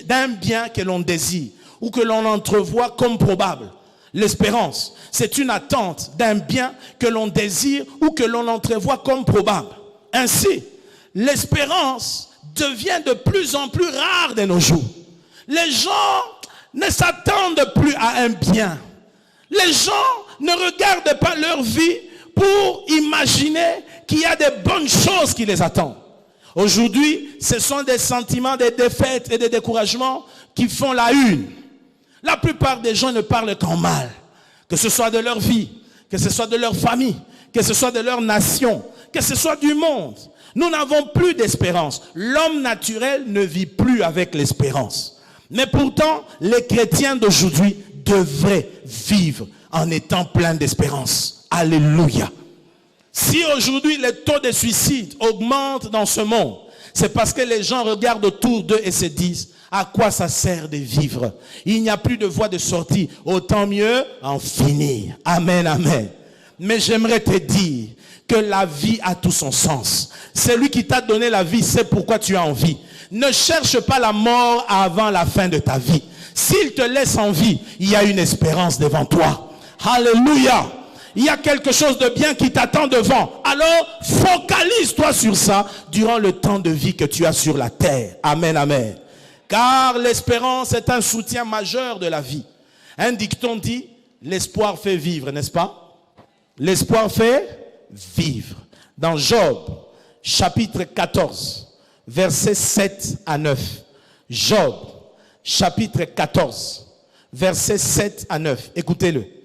Speaker 1: d'un bien que l'on désire ou que l'on entrevoit comme probable. L'espérance, c'est une attente d'un bien que l'on désire ou que l'on entrevoit comme probable. Ainsi, l'espérance devient de plus en plus rare de nos jours. Les gens ne s'attendent plus à un bien. Les gens ne regardent pas leur vie pour imaginer qu'il y a des bonnes choses qui les attendent. Aujourd'hui, ce sont des sentiments de défaite et de découragement qui font la une. La plupart des gens ne parlent qu'en mal. Que ce soit de leur vie, que ce soit de leur famille, que ce soit de leur nation, que ce soit du monde. Nous n'avons plus d'espérance. L'homme naturel ne vit plus avec l'espérance. Mais pourtant, les chrétiens d'aujourd'hui devraient vivre en étant pleins d'espérance. Alléluia. Si aujourd'hui les taux de suicide augmentent dans ce monde, c'est parce que les gens regardent autour d'eux et se disent, à quoi ça sert de vivre? Il n'y a plus de voie de sortie. Autant mieux en finir. Amen, amen. Mais j'aimerais te dire que la vie a tout son sens. C'est lui qui t'a donné la vie, c'est pourquoi tu as envie. Ne cherche pas la mort avant la fin de ta vie. S'il te laisse en vie, il y a une espérance devant toi. Alléluia. Il y a quelque chose de bien qui t'attend devant. Alors, focalise-toi sur ça durant le temps de vie que tu as sur la terre. Amen, amen. Car l'espérance est un soutien majeur de la vie. Un dicton dit, l'espoir fait vivre, n'est-ce pas? L'espoir fait vivre. Dans Job, chapitre 14, versets 7 à 9. Job, chapitre 14, versets 7 à 9. Écoutez-le.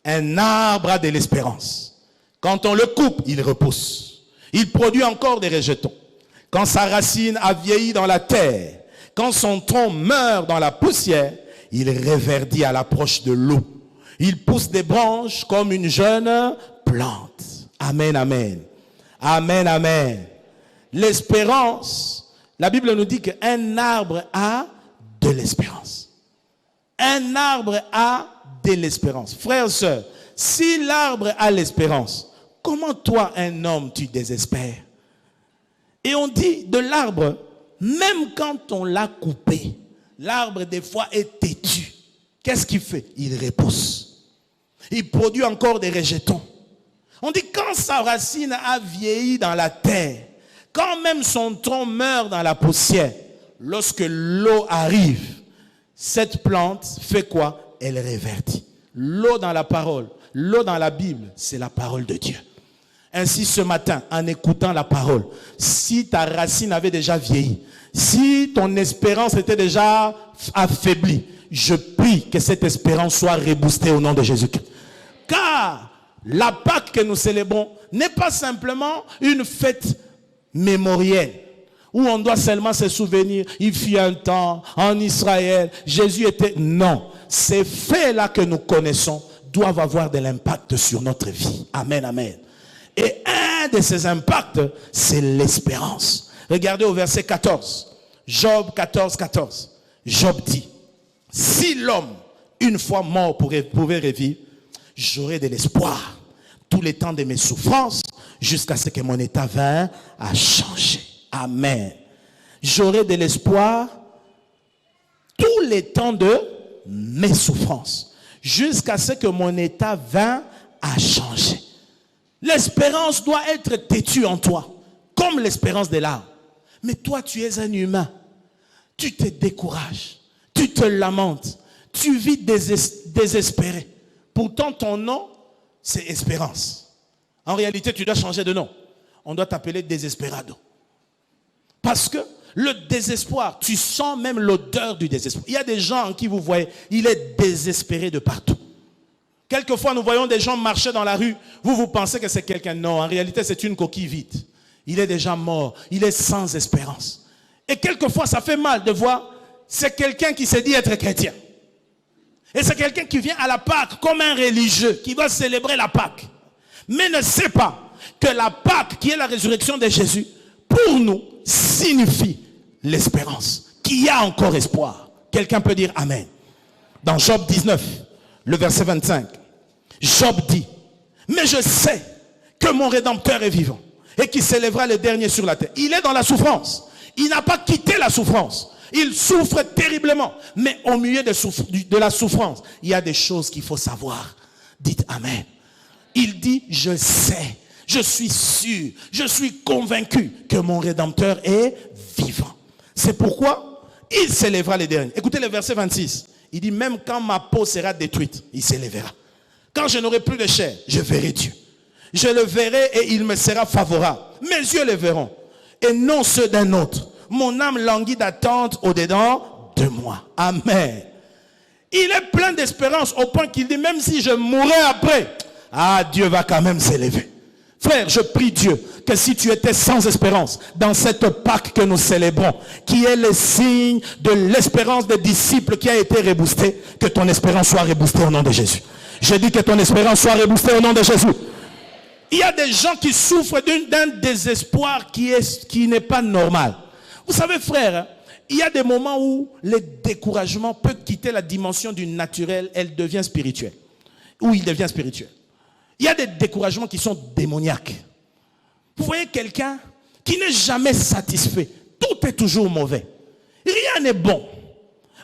Speaker 1: Un arbre a de l'espérance. Quand on le coupe, il repousse. Il produit encore des rejetons. Quand sa racine a vieilli dans la terre, quand son tronc meurt dans la poussière, il reverdit à l'approche de l'eau. Il pousse des branches comme une jeune plante. Amen, amen. Amen, amen. L'espérance, la Bible nous dit qu'un arbre a de l'espérance. Un arbre a de l'espérance. Frères et sœurs, si l'arbre a l'espérance, comment toi, un homme, tu désespères? Et on dit de l'arbre, même quand on l'a coupé, l'arbre des fois est têtu. Qu'est-ce qu'il fait? Il repousse. Il produit encore des rejetons. On dit quand sa racine a vieilli dans la terre, quand même son tronc meurt dans la poussière, lorsque l'eau arrive, cette plante fait quoi? Elle reverdit. L'eau dans la parole, l'eau dans la Bible, c'est la parole de Dieu. Ainsi ce matin, en écoutant la parole, si ta racine avait déjà vieilli, si ton espérance était déjà affaiblie, je prie que cette espérance soit reboostée au nom de Jésus-Christ. Car la Pâque que nous célébrons n'est pas simplement une fête mémorielle où on doit seulement se souvenir, il fut un temps en Israël, Jésus était... Non, ces faits-là que nous connaissons doivent avoir de l'impact sur notre vie. Amen, amen. Et un de ces impacts, c'est l'espérance. Regardez au verset 14. Job 14, 14. Job dit, si l'homme, une fois mort, pouvait revivre, j'aurais de l'espoir tous les temps de mes souffrances jusqu'à ce que mon état vint à changer. Amen. J'aurai de l'espoir tous les temps de mes souffrances jusqu'à ce que mon état vint à changer. L'espérance doit être têtue en toi, comme l'espérance de l'arbre. Mais toi, tu es un humain. Tu te décourages, tu te lamentes, tu vis désespéré. Pourtant, ton nom, c'est Espérance. En réalité, tu dois changer de nom. On doit t'appeler Désespérado. Parce que le désespoir, tu sens même l'odeur du désespoir. Il y a des gens en qui vous voyez, il est désespéré de partout. Quelquefois, nous voyons des gens marcher dans la rue. Vous pensez que c'est quelqu'un. Non, en réalité, c'est une coquille vide. Il est déjà mort. Il est sans espérance. Et quelquefois, ça fait mal de voir, c'est quelqu'un qui se dit être chrétien. Et c'est quelqu'un qui vient à la Pâque comme un religieux, qui va célébrer la Pâque. Mais ne sait pas que la Pâque, qui est la résurrection de Jésus, pour nous, signifie l'espérance. Qu'il y a encore espoir. Quelqu'un peut dire Amen. Dans Job 19, le verset 25, Job dit, mais je sais que mon Rédempteur est vivant et qu'il s'élèvera le dernier sur la terre. Il est dans la souffrance. Il n'a pas quitté la souffrance. Il souffre terriblement. Mais au milieu de la souffrance, il y a des choses qu'il faut savoir. Dites Amen. Il dit, je sais, je suis sûr, je suis convaincu que mon Rédempteur est vivant. C'est pourquoi il s'élèvera le dernier. Écoutez le verset 26. Il dit, même quand ma peau sera détruite, il s'élèvera. Quand je n'aurai plus de chair, je verrai Dieu. Je le verrai et il me sera favorable. Mes yeux le verront et non ceux d'un autre. Mon âme languit d'attente au-dedans de moi. Amen. Il est plein d'espérance au point qu'il dit, même si je mourrai après, Dieu va quand même s'élever. Frère, je prie Dieu que si tu étais sans espérance dans cette Pâque que nous célébrons, qui est le signe de l'espérance des disciples qui a été reboostée, que ton espérance soit reboostée au nom de Jésus. Je dis que ton espérance soit reboostée au nom de Jésus. Il y a des gens qui souffrent d'un désespoir qui n'est pas normal. Vous savez, frère, il y a des moments où le découragement peut quitter la dimension du naturel, elle devient spirituelle. Ou il devient spirituel. Il y a des découragements qui sont démoniaques. Vous voyez quelqu'un qui n'est jamais satisfait. Tout est toujours mauvais. Rien n'est bon.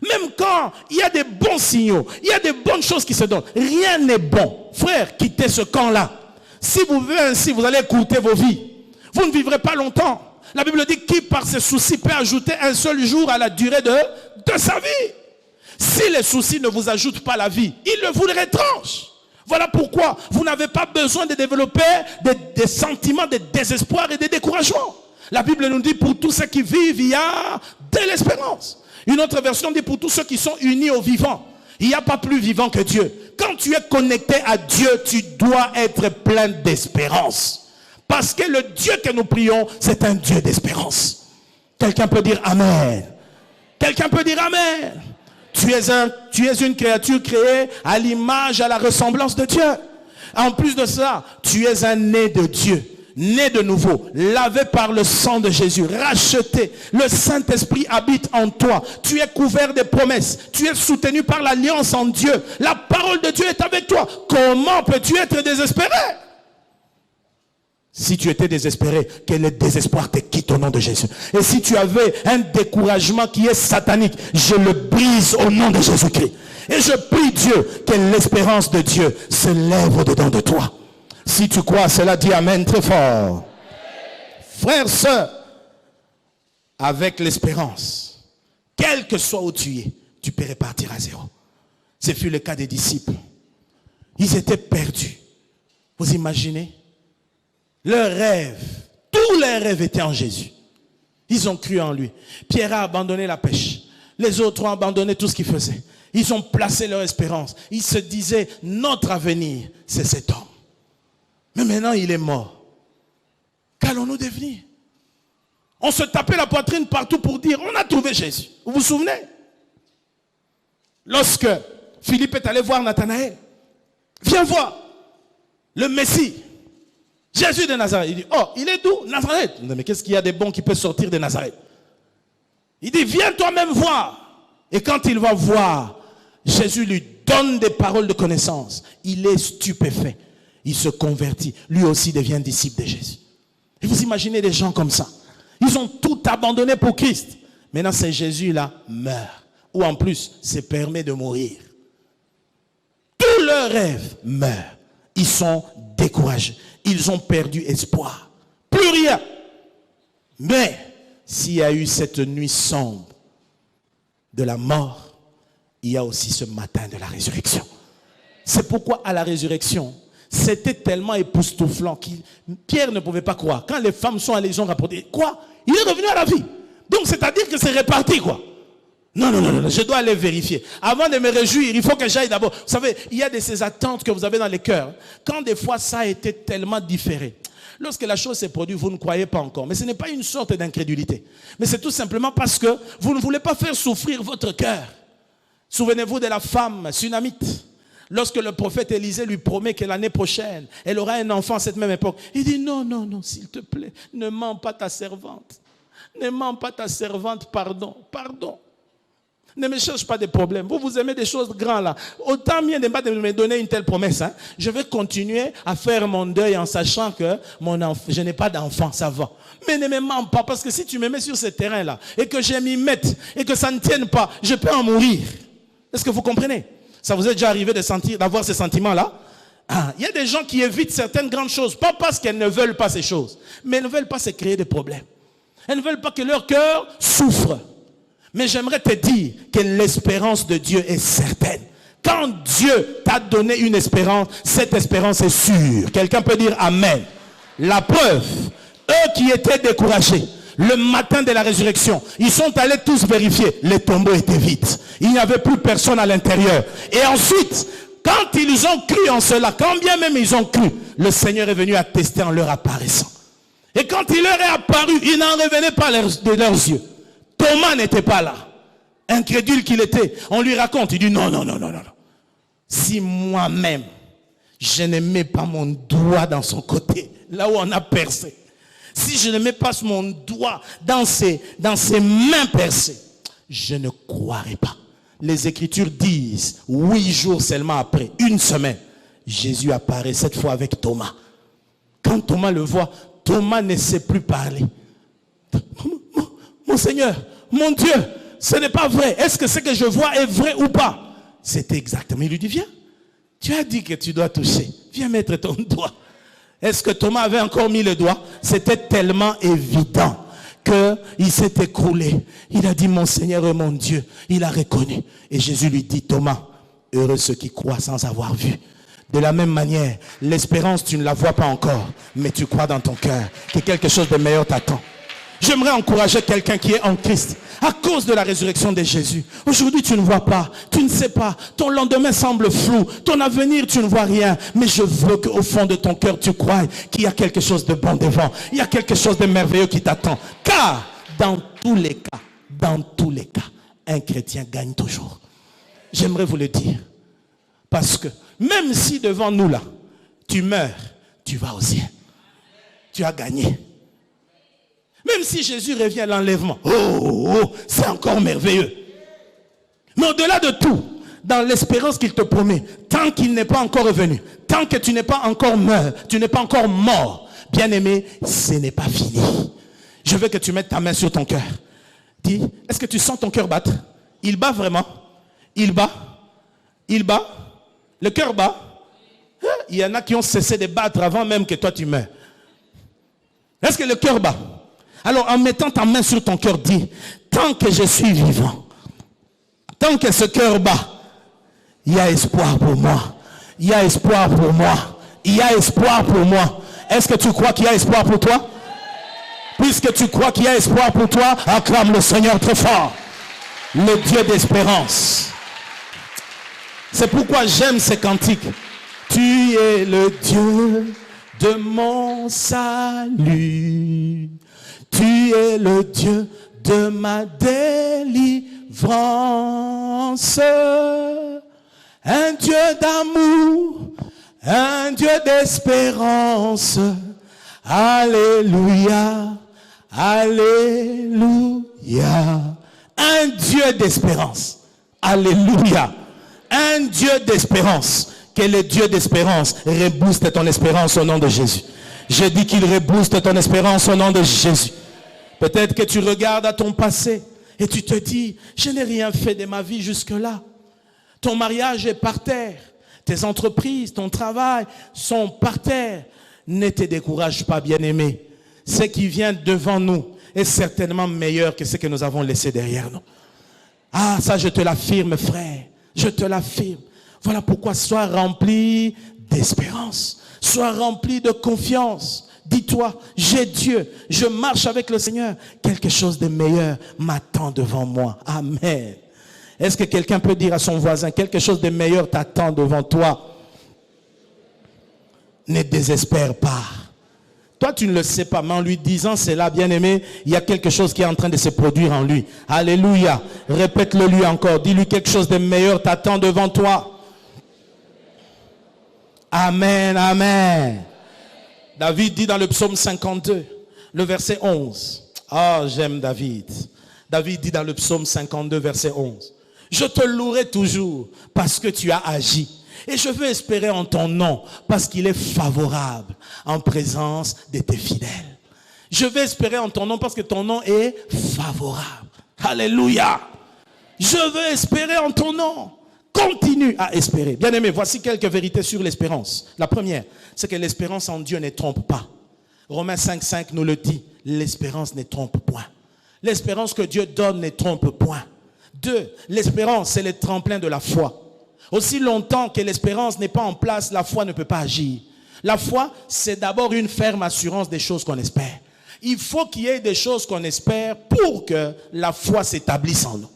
Speaker 1: Même quand il y a des bons signaux, il y a des bonnes choses qui se donnent, rien n'est bon. Frère, quittez ce camp-là. Si vous vivez ainsi, vous allez écourter vos vies. Vous ne vivrez pas longtemps. La Bible dit qui par ses soucis peut ajouter un seul jour à la durée de sa vie. Si les soucis ne vous ajoutent pas la vie, ils le vous retranchent. Voilà pourquoi vous n'avez pas besoin de développer des sentiments de désespoir et de découragement. La Bible nous dit pour tous ceux qui vivent, il y a de l'espérance. Une autre version dit pour tous ceux qui sont unis au vivant. Il n'y a pas plus vivant que Dieu. Quand tu es connecté à Dieu, tu dois être plein d'espérance. Parce que le Dieu que nous prions, c'est un Dieu d'espérance. Quelqu'un peut dire Amen. Quelqu'un peut dire Amen. Tu es une créature créée à l'image, à la ressemblance de Dieu. En plus de ça, tu es un né de Dieu. Né de nouveau, lavé par le sang de Jésus, racheté. Le Saint-Esprit habite en toi. Tu es couvert de promesses. Tu es soutenu par l'alliance en Dieu. La parole de Dieu est avec toi. Comment peux-tu être désespéré? Si tu étais désespéré, que le désespoir te quitte au nom de Jésus. Et si tu avais un découragement qui est satanique, je le brise au nom de Jésus-Christ. Et je prie Dieu que l'espérance de Dieu se lève au-dedans de toi. Si tu crois, cela dit Amen très fort. Frères, sœurs, avec l'espérance, quel que soit où tu es, tu peux repartir à zéro. Ce fut le cas des disciples. Ils étaient perdus. Vous imaginez? Leurs rêves, tous leurs rêves étaient en Jésus. Ils ont cru en lui. Pierre a abandonné la pêche. Les autres ont abandonné tout ce qu'ils faisaient. Ils ont placé leur espérance. Ils se disaient, notre avenir, c'est cet homme. Mais maintenant, il est mort. Qu'allons-nous devenir? On se tapait la poitrine partout pour dire, on a trouvé Jésus. Vous vous souvenez? Lorsque Philippe est allé voir Nathanaël, viens voir le Messie. Jésus de Nazareth. Il dit, oh, il est d'où? Nazareth. Mais qu'est-ce qu'il y a de bon qui peut sortir de Nazareth? Il dit, viens toi-même voir. Et quand il va voir, Jésus lui donne des paroles de connaissance. Il est stupéfait. Il se convertit. Lui aussi devient disciple de Jésus. Et vous imaginez des gens comme ça. Ils ont tout abandonné pour Christ. Maintenant, c'est Jésus-là meurt. Ou en plus, se permet de mourir. Tous leurs rêves meurent. Ils sont découragés. Ils ont perdu espoir. Plus rien. Mais, s'il y a eu cette nuit sombre de la mort, il y a aussi ce matin de la résurrection. C'est pourquoi à la résurrection, c'était tellement époustouflant que Pierre ne pouvait pas croire. Quand les femmes sont allées, ils ont rapporté. Quoi? Il est revenu à la vie. Donc, c'est-à-dire que c'est réparti, quoi. Non, je dois aller vérifier. Avant de me réjouir, il faut que j'aille d'abord. Vous savez, il y a de ces attentes que vous avez dans les cœurs. Quand des fois, ça a été tellement différé. Lorsque la chose s'est produite, vous ne croyez pas encore. Mais ce n'est pas une sorte d'incrédulité. Mais c'est tout simplement parce que vous ne voulez pas faire souffrir votre cœur. Souvenez-vous de la femme sunamite. Lorsque le prophète Élisée lui promet que l'année prochaine, elle aura un enfant à cette même époque. Il dit non, s'il te plaît, ne mens pas ta servante. Ne mens pas ta servante, pardon. Ne me cherche pas de problèmes. Vous aimez des choses grandes là. Autant mieux de me donner une telle promesse. Hein. Je vais continuer à faire mon deuil en sachant que je n'ai pas d'enfant, ça va. Mais ne me mens pas, parce que si tu me mets sur ce terrain-là et que je m'y mette et que ça ne tienne pas, je peux en mourir. Est-ce que vous comprenez? Ça vous est déjà arrivé d'avoir ces sentiments-là? Il y a des gens qui évitent certaines grandes choses, pas parce qu'elles ne veulent pas ces choses, mais elles ne veulent pas se créer des problèmes. Elles ne veulent pas que leur cœur souffre. Mais j'aimerais te dire que l'espérance de Dieu est certaine. Quand Dieu t'a donné une espérance, cette espérance est sûre. Quelqu'un peut dire Amen. La preuve, eux qui étaient découragés, le matin de la résurrection, ils sont allés tous vérifier. Les tombeaux étaient vides. Il n'y avait plus personne à l'intérieur. Et ensuite, quand ils ont cru en cela, quand bien même ils ont cru, le Seigneur est venu attester en leur apparaissant. Et quand il leur est apparu, il n'en revenait pas de leurs yeux. Thomas n'était pas là. Incrédule qu'il était. On lui raconte. Il dit non. Si moi-même, je ne mets pas mon doigt dans son côté, là où on a percé, si je ne mets pas mon doigt dans ses mains percées, je ne croirai pas. Les Écritures disent, 8 jours seulement après, une semaine, Jésus apparaît cette fois avec Thomas. Quand Thomas le voit, Thomas ne sait plus parler. Mon Seigneur, mon Dieu, ce n'est pas vrai. Est-ce que ce que je vois est vrai ou pas? C'était exactement. Il lui dit, viens. Tu as dit que tu dois toucher. Viens mettre ton doigt. Est-ce que Thomas avait encore mis le doigt? C'était tellement évident qu'il s'est écroulé. Il a dit, mon Seigneur et mon Dieu. Il a reconnu. Et Jésus lui dit, Thomas, heureux ceux qui croient sans avoir vu. De la même manière, l'espérance, tu ne la vois pas encore, mais tu crois dans ton cœur que quelque chose de meilleur t'attend. J'aimerais encourager quelqu'un qui est en Christ à cause de la résurrection de Jésus. Aujourd'hui, tu ne vois pas, tu ne sais pas, ton lendemain semble flou, ton avenir, tu ne vois rien. Mais je veux qu'au fond de ton cœur, tu croies qu'il y a quelque chose de bon devant. Il y a quelque chose de merveilleux qui t'attend. Car dans tous les cas, un chrétien gagne toujours. J'aimerais vous le dire. Parce que même si devant nous là, tu meurs, tu vas au ciel. Tu as gagné. Même si Jésus revient à l'enlèvement, c'est encore merveilleux. Mais au-delà de tout, dans l'espérance qu'il te promet, tant qu'il n'est pas encore revenu, tant que tu n'es pas encore mort, bien-aimé, ce n'est pas fini. Je veux que tu mettes ta main sur ton cœur. Dis, est-ce que tu sens ton cœur battre? Il bat vraiment? Il bat? Le cœur bat. Il y en a qui ont cessé de battre avant même que toi tu meurs. Est-ce que le cœur bat? Alors en mettant ta main sur ton cœur, dis, tant que je suis vivant, tant que ce cœur bat, il y a espoir pour moi. Il y a espoir pour moi. Il y a espoir pour moi. Est-ce que tu crois qu'il y a espoir pour toi? Puisque tu crois qu'il y a espoir pour toi, acclame le Seigneur très fort. Le Dieu d'espérance. C'est pourquoi j'aime ces cantiques. Tu es le Dieu de mon salut. Tu es le Dieu de ma délivrance. Un Dieu d'amour, un Dieu d'espérance. Alléluia, alléluia. Un Dieu d'espérance. Alléluia. Un Dieu d'espérance. Que le Dieu d'espérance rebooste ton espérance au nom de Jésus. Je dis qu'il rebooste ton espérance au nom de Jésus. Peut-être que tu regardes à ton passé et tu te dis, je n'ai rien fait de ma vie jusque-là. Ton mariage est par terre. Tes entreprises, ton travail sont par terre. Ne te décourage pas, bien-aimé. Ce qui vient devant nous est certainement meilleur que ce que nous avons laissé derrière nous. Ah, ça je te l'affirme, frère. Je te l'affirme. Voilà pourquoi sois rempli d'espérance. Sois rempli de confiance. Dis-toi, j'ai Dieu. Je marche avec le Seigneur. Quelque chose de meilleur m'attend devant moi. Amen. Est-ce que quelqu'un peut dire à son voisin, quelque chose de meilleur t'attend devant toi? Ne désespère pas. Toi, tu ne le sais pas, mais en lui disant cela, bien-aimé, il y a quelque chose qui est en train de se produire en lui. Alléluia. Répète-le lui encore. Dis-lui quelque chose de meilleur t'attend devant toi. Amen, amen. David dit dans le psaume 52, le verset 11. Ah, j'aime David. David dit dans le psaume 52, verset 11. Je te louerai toujours parce que tu as agi. Et je veux espérer en ton nom parce qu'il est favorable en présence de tes fidèles. Je veux espérer en ton nom parce que ton nom est favorable. Alléluia. Je veux espérer en ton nom. Continue à espérer. Bien-aimé, voici quelques vérités sur l'espérance. La première, c'est que l'espérance en Dieu ne trompe pas. Romains 5,5 nous le dit. L'espérance ne trompe point. L'espérance que Dieu donne ne trompe point. 2, l'espérance, c'est le tremplin de la foi. Aussi longtemps que l'espérance n'est pas en place, la foi ne peut pas agir. La foi, c'est d'abord une ferme assurance des choses qu'on espère. Il faut qu'il y ait des choses qu'on espère pour que la foi s'établisse en nous.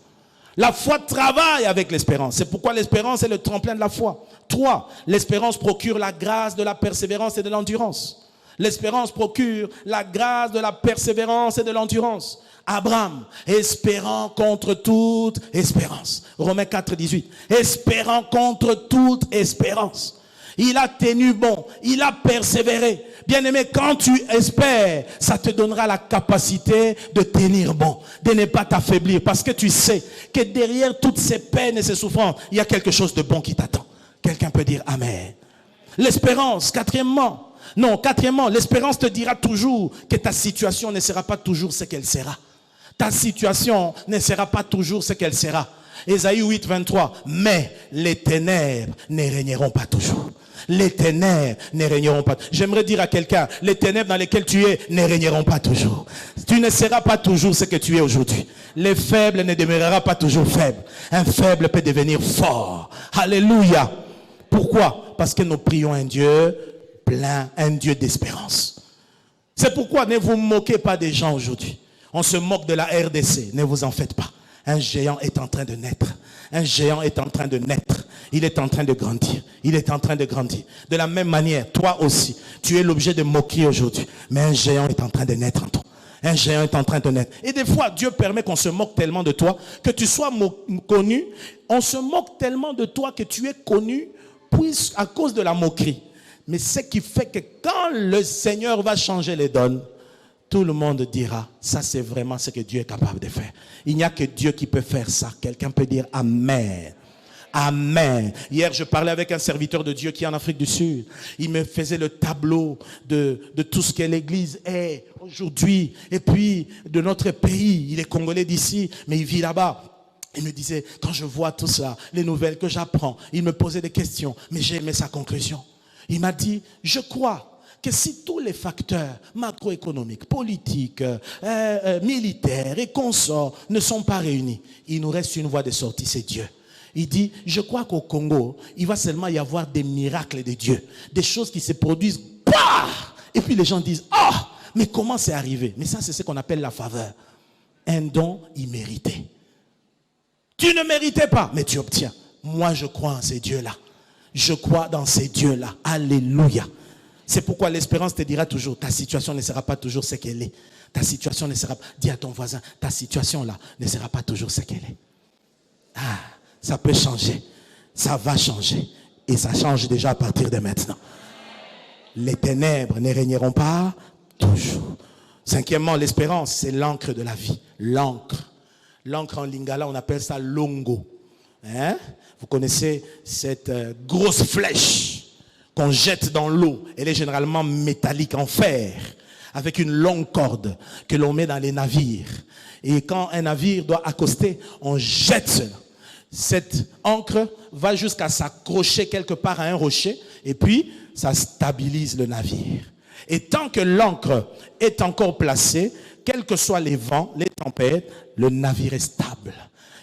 Speaker 1: La foi travaille avec l'espérance. C'est pourquoi l'espérance est le tremplin de la foi. 3, l'espérance procure la grâce de la persévérance et de l'endurance. L'espérance procure la grâce de la persévérance et de l'endurance. Abraham, espérant contre toute espérance. Romains 4, 18. Espérant contre toute espérance. Il a tenu bon, il a persévéré. Bien-aimé, quand tu espères, ça te donnera la capacité de tenir bon, de ne pas t'affaiblir. Parce que tu sais que derrière toutes ces peines et ces souffrances, il y a quelque chose de bon qui t'attend. Quelqu'un peut dire Amen. L'espérance, quatrièmement, l'espérance te dira toujours que ta situation ne sera pas toujours ce qu'elle sera. Ta situation ne sera pas toujours ce qu'elle sera. Ésaïe 8, 23. Mais les ténèbres ne régneront pas toujours. Les ténèbres ne régneront pas. J'aimerais dire à quelqu'un, les ténèbres dans lesquelles tu es ne régneront pas toujours. Tu ne seras pas toujours ce que tu es aujourd'hui. Les faibles ne demeureront pas toujours faibles. Un faible peut devenir fort. Alléluia. Pourquoi? Parce que nous prions un Dieu plein, un Dieu d'espérance. C'est pourquoi ne vous moquez pas des gens aujourd'hui. On se moque de la RDC, ne vous en faites pas. Un géant est en train de naître. Un géant est en train de naître. Il est en train de grandir. Il est en train de grandir. De la même manière, toi aussi, tu es l'objet de moquerie aujourd'hui. Mais un géant est en train de naître en toi. Un géant est en train de naître. Et des fois, Dieu permet qu'on se moque tellement de toi, que tu sois connu. On se moque tellement de toi que tu es connu à cause de la moquerie. Mais ce qui fait que quand le Seigneur va changer les donnes, tout le monde dira, ça c'est vraiment ce que Dieu est capable de faire. Il n'y a que Dieu qui peut faire ça. Quelqu'un peut dire Amen. Amen. Hier, je parlais avec un serviteur de Dieu qui est en Afrique du Sud. Il me faisait le tableau de tout ce que l'Église est aujourd'hui. Et puis, de notre pays. Il est congolais d'ici, mais il vit là-bas. Il me disait, quand je vois tout ça, les nouvelles que j'apprends, il me posait des questions. Mais j'ai aimé sa conclusion. Il m'a dit, je crois que si tous les facteurs macroéconomiques, politiques, militaires et consorts ne sont pas réunis, il nous reste une voie de sortie, c'est Dieu. Il dit, je crois qu'au Congo, il va seulement y avoir des miracles de Dieu, des choses qui se produisent, bah! Et puis les gens disent, ah, mais comment c'est arrivé? Mais ça, c'est ce qu'on appelle la faveur. Un don immérité. Tu ne méritais pas, mais tu obtiens. Moi, je crois en ces dieux-là. Je crois dans ces dieux-là. Alléluia. C'est pourquoi l'espérance te dira toujours, ta situation ne sera pas toujours ce qu'elle est. Ta situation ne sera pas, dis à ton voisin, ta situation là ne sera pas toujours ce qu'elle est. Ah, ça peut changer. Ça va changer. Et ça change déjà à partir de maintenant. Les ténèbres ne régneront pas toujours. Cinquièmement, l'espérance, c'est l'encre de la vie. L'encre. L'encre en lingala, on appelle ça longo. Hein? Vous connaissez cette grosse flèche qu'on jette dans l'eau. Elle est généralement métallique en fer, avec une longue corde que l'on met dans les navires. Et quand un navire doit accoster, on jette cela. Cette encre va jusqu'à s'accrocher quelque part à un rocher, et puis ça stabilise le navire. Et tant que l'encre est encore placée, quels que soient les vents, les tempêtes, le navire est stable.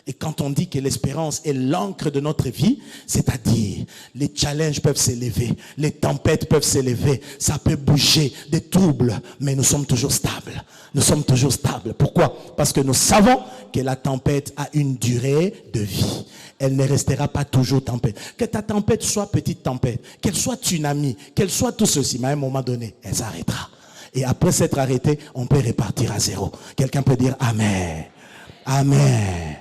Speaker 1: Et quand on dit que l'espérance est l'encre de notre vie, c'est-à-dire les challenges peuvent s'élever, les tempêtes peuvent s'élever, ça peut bouger, des troubles, mais nous sommes toujours stables. Nous sommes toujours stables. Pourquoi? Parce que nous savons que la tempête a une durée de vie. Elle ne restera pas toujours tempête. Que ta tempête soit petite tempête, qu'elle soit tsunami, qu'elle soit tout ceci, mais à un moment donné, elle s'arrêtera. Et après s'être arrêtée, on peut repartir à zéro. Quelqu'un peut dire Amen. Amen.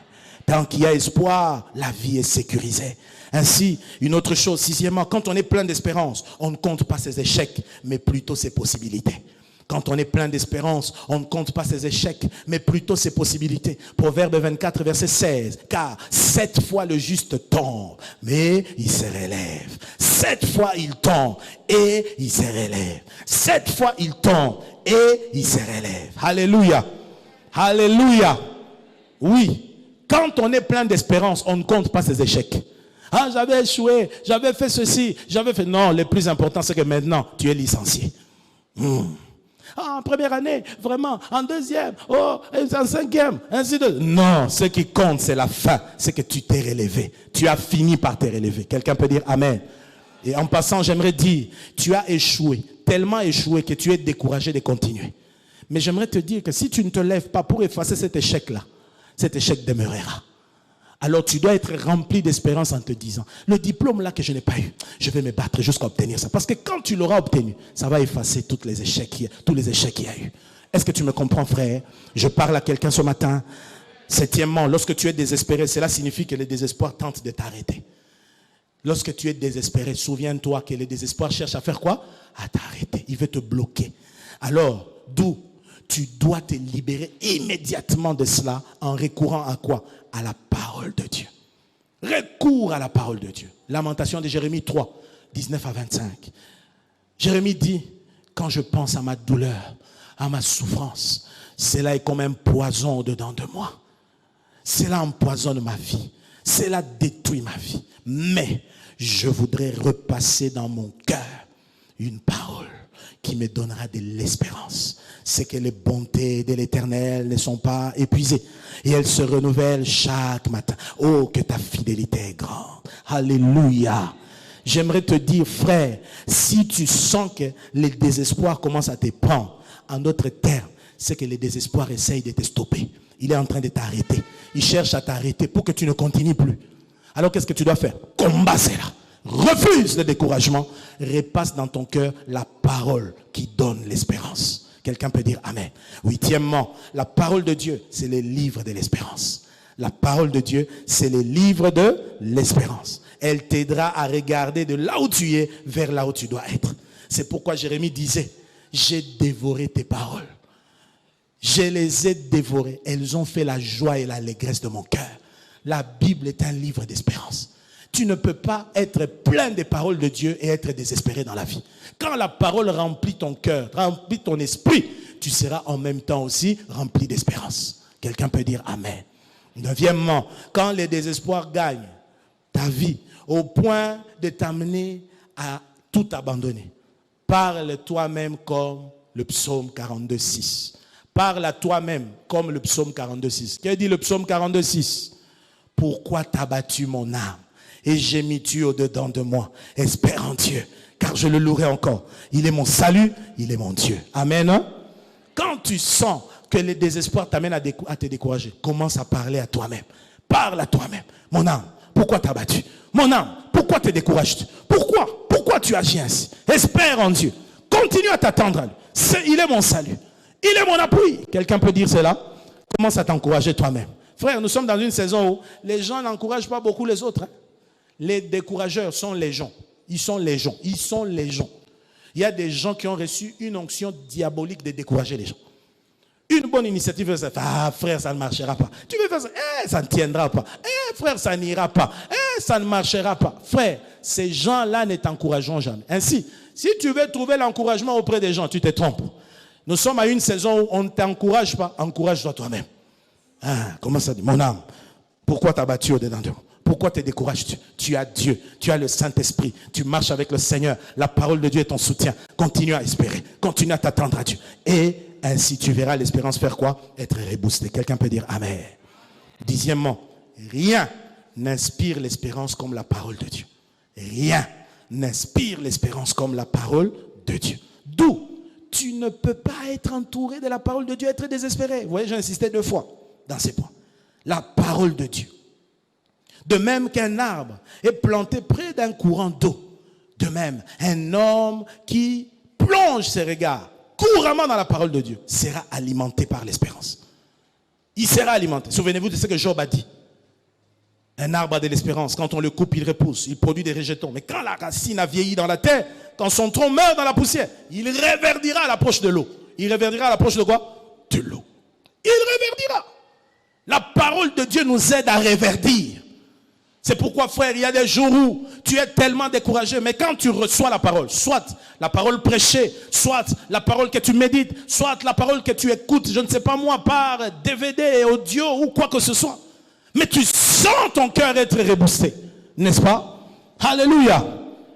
Speaker 1: Tant qu'il y a espoir, la vie est sécurisée. Ainsi, une autre chose, sixièmement, quand on est plein d'espérance, on ne compte pas ses échecs, mais plutôt ses possibilités. Quand on est plein d'espérance, on ne compte pas ses échecs, mais plutôt ses possibilités. Proverbe 24, verset 16. Car 7 fois le juste tombe, mais il se relève. 7 fois il tombe, et il se relève. 7 fois il tombe, et il se relève. Alléluia. Alléluia. Oui. Quand on est plein d'espérance, on ne compte pas ses échecs. Ah, j'avais échoué, j'avais fait ceci, j'avais fait... Non, le plus important, c'est que maintenant, tu es licencié. Ah, en première année, vraiment, en deuxième, oh, en cinquième, ainsi de... Non, ce qui compte, c'est la fin. C'est que tu t'es relevé. Tu as fini par te relever. Quelqu'un peut dire Amen. Et en passant, j'aimerais dire, tu as échoué, tellement échoué que tu es découragé de continuer. Mais j'aimerais te dire que si tu ne te lèves pas pour effacer cet échec-là, cet échec demeurera. Alors tu dois être rempli d'espérance en te disant, le diplôme là que je n'ai pas eu, je vais me battre jusqu'à obtenir ça. Parce que quand tu l'auras obtenu, ça va effacer tous les échecs qu'il y a eu. Est-ce que tu me comprends, frère? Je parle à quelqu'un ce matin. Septièmement, lorsque tu es désespéré, cela signifie que le désespoir tente de t'arrêter. Lorsque tu es désespéré, souviens-toi que le désespoir cherche à faire quoi? À t'arrêter. Il veut te bloquer. Alors, d'où tu dois te libérer immédiatement de cela en recourant à quoi? À la parole de Dieu. Recours à la parole de Dieu. Lamentation de Jérémie 3, 19 à 25. Jérémie dit, quand je pense à ma douleur, à ma souffrance, cela est comme un poison au-dedans de moi. Cela empoisonne ma vie. Cela détruit ma vie. Mais je voudrais repasser dans mon cœur une parole qui me donnera de l'espérance. C'est que les bontés de l'Éternel ne sont pas épuisées. Et elles se renouvellent chaque matin. Oh, que ta fidélité est grande. Alléluia. J'aimerais te dire, frère, si tu sens que le désespoir commence à te prendre, en d'autres termes, c'est que le désespoir essaye de te stopper. Il est en train de t'arrêter. Il cherche à t'arrêter pour que tu ne continues plus. Alors qu'est-ce que tu dois faire? Combat cela. Refuse le découragement. Repasse dans ton cœur la parole qui donne l'espérance. Quelqu'un peut dire Amen. Huitièmement, la parole de Dieu, c'est le livre de l'espérance. La parole de Dieu, c'est le livre de l'espérance. Elle t'aidera à regarder de là où tu es vers là où tu dois être. C'est pourquoi Jérémie disait, j'ai dévoré tes paroles. Je les ai dévorées. Elles ont fait la joie et l'allégresse de mon cœur. La Bible est un livre d'espérance. Tu ne peux pas être plein des paroles de Dieu et être désespéré dans la vie. Quand la parole remplit ton cœur, remplit ton esprit, tu seras en même temps aussi rempli d'espérance. Quelqu'un peut dire Amen. Neuvièmement, quand le désespoir gagne ta vie au point de t'amener à tout abandonner, parle toi-même comme le psaume 42,6. Parle à toi-même comme le psaume 42,6. Qu'est-ce que dit le psaume 42,6? Pourquoi t'as battu mon âme et gémis-tu au-dedans de moi? Espère en Dieu, car je le louerai encore. Il est mon salut, il est mon Dieu. Amen. Hein? Quand tu sens que le désespoir t'amène à te décourager, commence à parler à toi-même. Parle à toi-même. Mon âme, pourquoi t'as battu? Mon âme, pourquoi te décourages-tu? Pourquoi tu agis ainsi? Espère en Dieu. Continue à t'attendre à lui. Il est mon salut. Il est mon appui. Quelqu'un peut dire cela? Commence à t'encourager toi-même. Frère, nous sommes dans une saison où les gens n'encouragent pas beaucoup les autres. Hein? Les décourageurs sont légions. Ils sont légions. Ils sont légions. Il y a des gens qui ont reçu une onction diabolique de décourager les gens. Une bonne initiative, c'est ah frère, ça ne marchera pas. Tu veux faire ça? Ça ne tiendra pas. Frère, ça n'ira pas. Ça ne marchera pas. Frère, ces gens-là ne t'encourageront jamais. Ainsi, si tu veux trouver l'encouragement auprès des gens, tu te trompes. Nous sommes à une saison où on ne t'encourage pas. Encourage-toi toi-même. Comment ça dit? Mon âme, pourquoi t'as battu au-dedans de moi? Pourquoi te décourages-tu? Tu as Dieu, tu as le Saint-Esprit, tu marches avec le Seigneur. La parole de Dieu est ton soutien. Continue à espérer, continue à t'attendre à Dieu. Et ainsi tu verras l'espérance faire quoi? Être reboostée. Quelqu'un peut dire Amen. Dixièmement, rien n'inspire l'espérance comme la parole de Dieu. Rien n'inspire l'espérance comme la parole de Dieu. D'où tu ne peux pas être entouré de la parole de Dieu, être désespéré. Vous voyez, j'ai insisté 2 fois dans ces points. La parole de Dieu. De même qu'un arbre est planté près d'un courant d'eau. De même, un homme qui plonge ses regards couramment dans la parole de Dieu sera alimenté par l'espérance. Il sera alimenté. Souvenez-vous de ce que Job a dit. Un arbre a de l'espérance. Quand on le coupe, il repousse. Il produit des rejetons. Mais quand la racine a vieilli dans la terre, quand son tronc meurt dans la poussière, il reverdira à l'approche de l'eau. Il reverdira à l'approche de quoi? De l'eau. Il reverdira. La parole de Dieu nous aide à reverdir. C'est pourquoi, frère, il y a des jours où tu es tellement découragé, mais quand tu reçois la parole, soit la parole prêchée, soit la parole que tu médites, soit la parole que tu écoutes, je ne sais pas moi, par DVD, audio ou quoi que ce soit, mais tu sens ton cœur être reboosté, n'est-ce pas? Alléluia.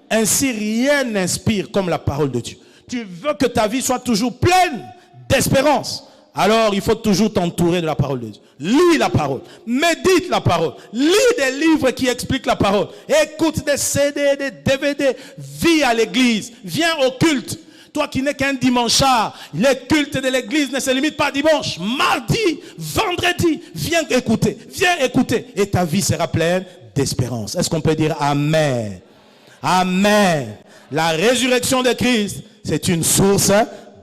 Speaker 1: Ainsi, rien n'inspire comme la parole de Dieu. Tu veux que ta vie soit toujours pleine d'espérance. Alors, il faut toujours t'entourer de la parole de Dieu. Lis la parole. Médite la parole. Lis des livres qui expliquent la parole. Écoute des CD, des DVD. Vis à l'église. Viens au culte. Toi qui n'es qu'un dimanchard, le culte de l'église ne se limite pas à dimanche. Mardi, vendredi, viens écouter. Viens écouter. Et ta vie sera pleine d'espérance. Est-ce qu'on peut dire Amen? Amen. La résurrection de Christ, c'est une source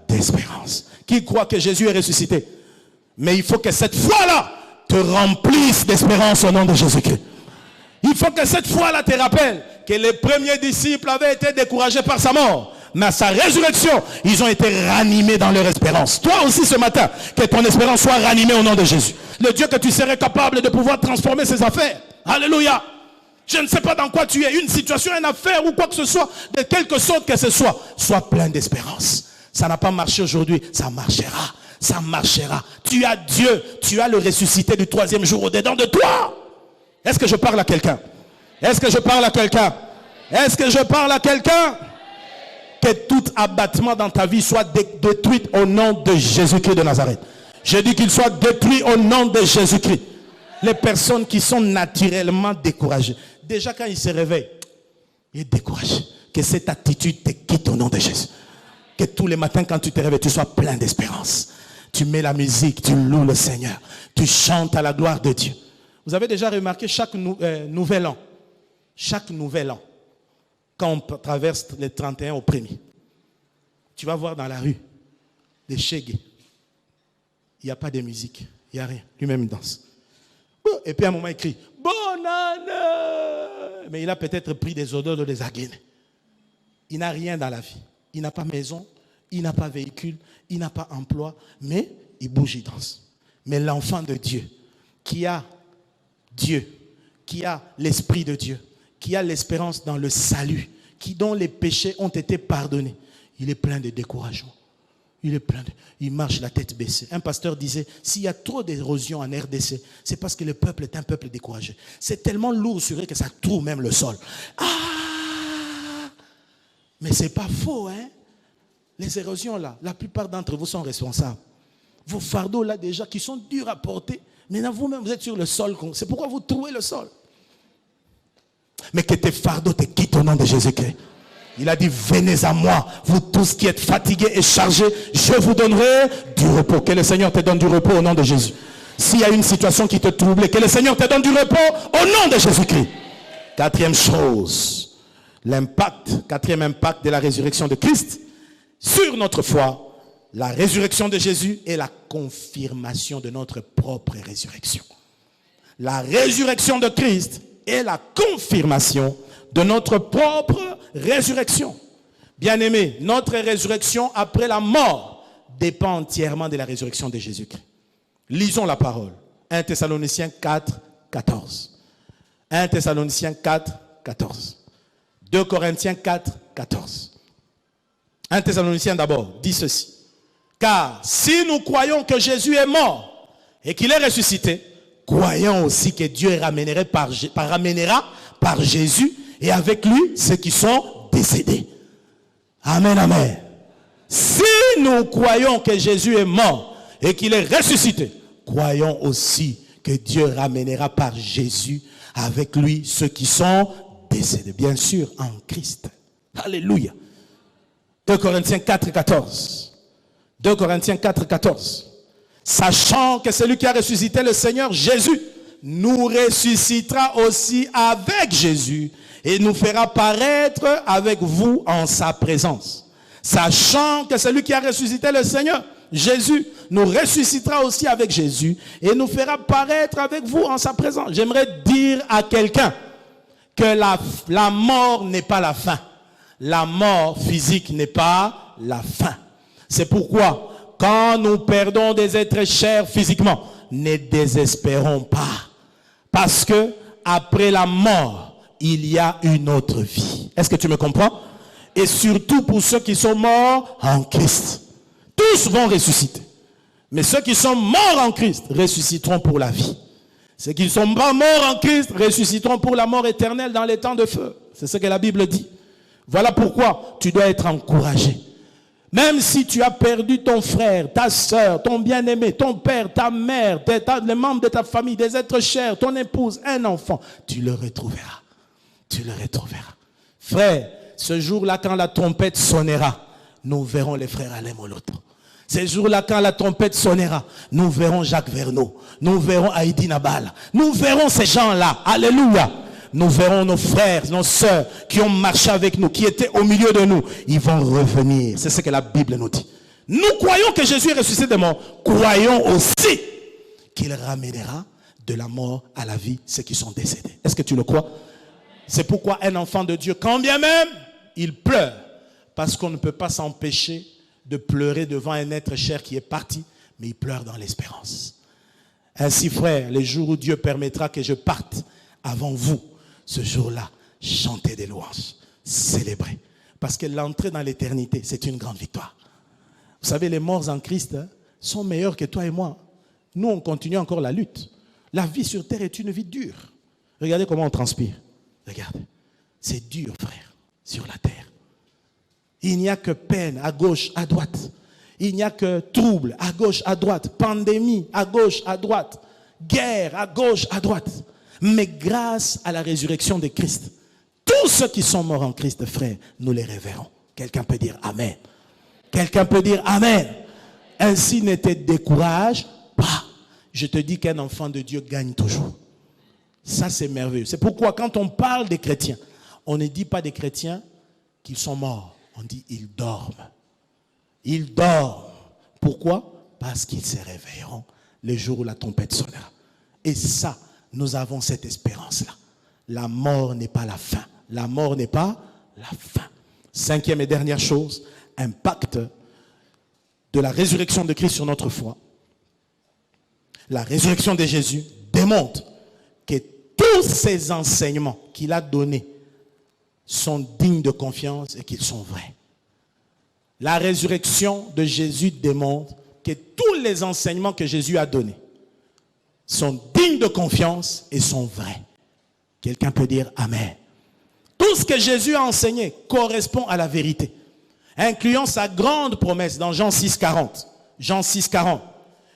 Speaker 1: d'espérance. Qui croit que Jésus est ressuscité? Mais il faut que cette foi-là te remplisse d'espérance au nom de Jésus-Christ. Il faut que cette foi-là te rappelle que les premiers disciples avaient été découragés par sa mort. Mais à sa résurrection, ils ont été ranimés dans leur espérance. Toi aussi ce matin, que ton espérance soit ranimée au nom de Jésus. Le Dieu que tu serais capable de pouvoir transformer ses affaires. Alléluia. Je ne sais pas dans quoi tu es, une situation, une affaire ou quoi que ce soit, de quelque sorte que ce soit. Sois plein d'espérance. Ça n'a pas marché aujourd'hui, ça marchera. Ça marchera. Tu as Dieu, tu as le ressuscité du troisième jour au-dedans de toi. Est-ce que je parle à quelqu'un? Est-ce que je parle à quelqu'un? Est-ce que je parle à quelqu'un? Que tout abattement dans ta vie soit détruit au nom de Jésus-Christ de Nazareth. Je dis qu'il soit détruit au nom de Jésus-Christ. Les personnes qui sont naturellement découragées, déjà quand ils se réveillent, ils sont découragés. Que cette attitude te quitte au nom de Jésus. Que tous les matins quand tu te réveilles, tu sois plein d'espérance. Tu mets la musique, tu loues le Seigneur. Tu chantes à la gloire de Dieu. Vous avez déjà remarqué chaque nouvel an, quand on traverse les 31 au premier, tu vas voir dans la rue des chégués. Il n'y a pas de musique, il n'y a rien. Lui-même il danse. Et puis à un moment il crie « Bonne année !» Mais il a peut-être pris des odeurs de des aguines. Il n'a rien dans la vie. Il n'a pas maison, il n'a pas véhicule, il n'a pas emploi, mais il bouge, il danse. Mais l'enfant de Dieu, qui a Dieu, qui a l'Esprit de Dieu, qui a l'espérance dans le salut, dont les péchés ont été pardonnés, il est plein de découragement. Il marche la tête baissée. Un pasteur disait, s'il y a trop d'érosion en RDC, c'est parce que le peuple est un peuple découragé. C'est tellement lourd sur eux que ça trouve même le sol. Ah! Mais c'est pas faux, hein? Les érosions là, la plupart d'entre vous sont responsables. Vos fardeaux là déjà qui sont durs à porter, maintenant vous-même vous êtes sur le sol. C'est pourquoi vous trouez le sol. Mais que tes fardeaux te quittent au nom de Jésus-Christ. Il a dit, venez à moi, vous tous qui êtes fatigués et chargés, je vous donnerai du repos. Que le Seigneur te donne du repos au nom de Jésus. S'il y a une situation qui te trouble, que le Seigneur te donne du repos au nom de Jésus-Christ. Quatrième chose, quatrième impact de la résurrection de Christ sur notre foi, la résurrection de Jésus est la confirmation de notre propre résurrection. La résurrection de Christ est la confirmation de notre propre résurrection. Bien-aimés, notre résurrection après la mort dépend entièrement de la résurrection de Jésus-Christ. Lisons la parole. 1 Thessaloniciens 4, 14. 1 Thessaloniciens 4, 14. 2 Corinthiens 4, 14. 1 Thessaloniciens d'abord dit ceci. Car si nous croyons que Jésus est mort et qu'il est ressuscité, croyons aussi que Dieu ramènera par Jésus et avec lui ceux qui sont décédés. Amen, amen. Si nous croyons que Jésus est mort et qu'il est ressuscité, croyons aussi que Dieu ramènera par Jésus avec lui ceux qui sont décédés. Bien sûr, en Christ. Alléluia. 2 Corinthiens 4, 14. 2 Corinthiens 4, 14. Sachant que celui qui a ressuscité le Seigneur Jésus nous ressuscitera aussi avec Jésus et nous fera paraître avec vous en sa présence. Sachant que celui qui a ressuscité le Seigneur Jésus nous ressuscitera aussi avec Jésus et nous fera paraître avec vous en sa présence. J'aimerais dire à quelqu'un que la mort n'est pas la fin. La mort physique n'est pas la fin. C'est pourquoi, quand nous perdons des êtres chers physiquement, ne désespérons pas. Parce que après la mort, il y a une autre vie. Est-ce que tu me comprends? Et surtout pour ceux qui sont morts en Christ. Tous vont ressusciter. Mais ceux qui sont morts en Christ ressusciteront pour la vie. Ceux qui ne sont pas morts en Christ ressusciteront pour la mort éternelle dans les temps de feu. C'est ce que la Bible dit. Voilà pourquoi tu dois être encouragé. Même si tu as perdu ton frère, ta soeur, ton bien-aimé, ton père, ta mère, les membres de ta famille, des êtres chers, ton épouse, un enfant, tu le retrouveras. Tu le retrouveras. Frère, ce jour-là, quand la trompette sonnera, nous verrons les frères Alain Moloto. Ce jour-là, quand la trompette sonnera, nous verrons Jacques Verneau. Nous verrons Haïdi Nabal. Nous verrons ces gens-là. Alléluia. Nous verrons nos frères, nos sœurs qui ont marché avec nous, qui étaient au milieu de nous. Ils vont revenir. C'est ce que la Bible nous dit. Nous croyons que Jésus est ressuscité des morts. Croyons aussi qu'il ramènera de la mort à la vie ceux qui sont décédés. Est-ce que tu le crois? C'est pourquoi un enfant de Dieu, quand bien même, il pleure. Parce qu'on ne peut pas s'empêcher de pleurer devant un être cher qui est parti, mais il pleure dans l'espérance. Ainsi, frère, les jours où Dieu permettra que je parte avant vous, ce jour-là, chantez des louanges, célébrez. Parce que l'entrée dans l'éternité, c'est une grande victoire. Vous savez, les morts en Christ sont meilleurs que toi et moi. Nous, on continue encore la lutte. La vie sur terre est une vie dure. Regardez comment on transpire. Regardez. C'est dur, frère, sur la terre. Il n'y a que peine à gauche, à droite. Il n'y a que trouble à gauche, à droite. Pandémie à gauche, à droite. Guerre à gauche, à droite. Mais grâce à la résurrection de Christ, tous ceux qui sont morts en Christ, frère, nous les reverrons. Quelqu'un peut dire Amen. Quelqu'un peut dire Amen. Ainsi, ne te décourage pas. Je te dis qu'un enfant de Dieu gagne toujours. Ça, c'est merveilleux. C'est pourquoi quand on parle des chrétiens, on ne dit pas des chrétiens qu'ils sont morts. On dit ils dorment. Ils dorment. Pourquoi? Parce qu'ils se réveilleront le jour où la tempête sonnera. Et ça, nous avons cette espérance-là. La mort n'est pas la fin. La mort n'est pas la fin. Cinquième et dernière chose, impact de la résurrection de Christ sur notre foi. La résurrection de Jésus démontre que tous ces enseignements qu'il a donnés sont dignes de confiance et qu'ils sont vrais. La résurrection de Jésus démontre que tous les enseignements que Jésus a donnés sont dignes de confiance et sont vrais. Quelqu'un peut dire Amen. Tout ce que Jésus a enseigné correspond à la vérité, incluant sa grande promesse dans Jean 6,40. Jean 6,40.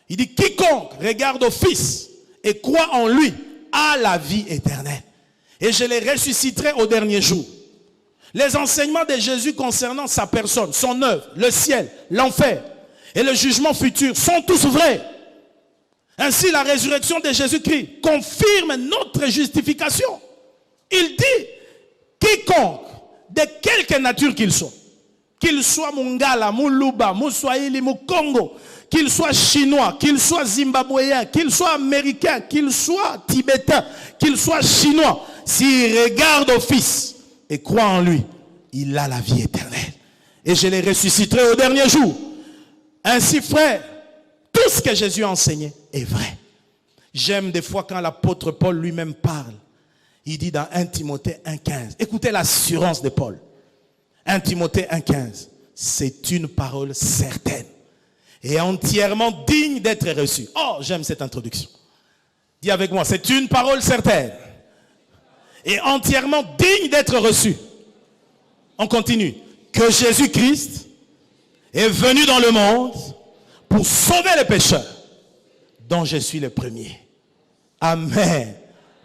Speaker 1: Il dit, quiconque regarde au Fils et croit en lui a la vie éternelle. Et je les ressusciterai au dernier jour. Les enseignements de Jésus concernant sa personne, son œuvre, le ciel, l'enfer et le jugement futur sont tous vrais. Ainsi, la résurrection de Jésus-Christ confirme notre justification. Il dit, quiconque, de quelque nature qu'il soit Mungala, Muluba, Mouswahili, Mukongo, qu'il soit chinois, qu'il soit zimbabwéen, qu'il soit américain, qu'il soit tibétain, qu'il soit chinois, s'il regarde au Fils et croit en lui, il a la vie éternelle. Et je les ressusciterai au dernier jour. Ainsi, frère, tout ce que Jésus a enseigné est vrai. J'aime des fois quand l'apôtre Paul lui-même parle. Il dit dans 1 Timothée 1,15. Écoutez l'assurance de Paul. 1 Timothée 1,15. C'est une parole certaine et entièrement digne d'être reçue. Oh, j'aime cette introduction. Dis avec moi, c'est une parole certaine et entièrement digne d'être reçue. On continue. Que Jésus-Christ est venu dans le monde pour sauver les pécheurs, dont je suis le premier. Amen.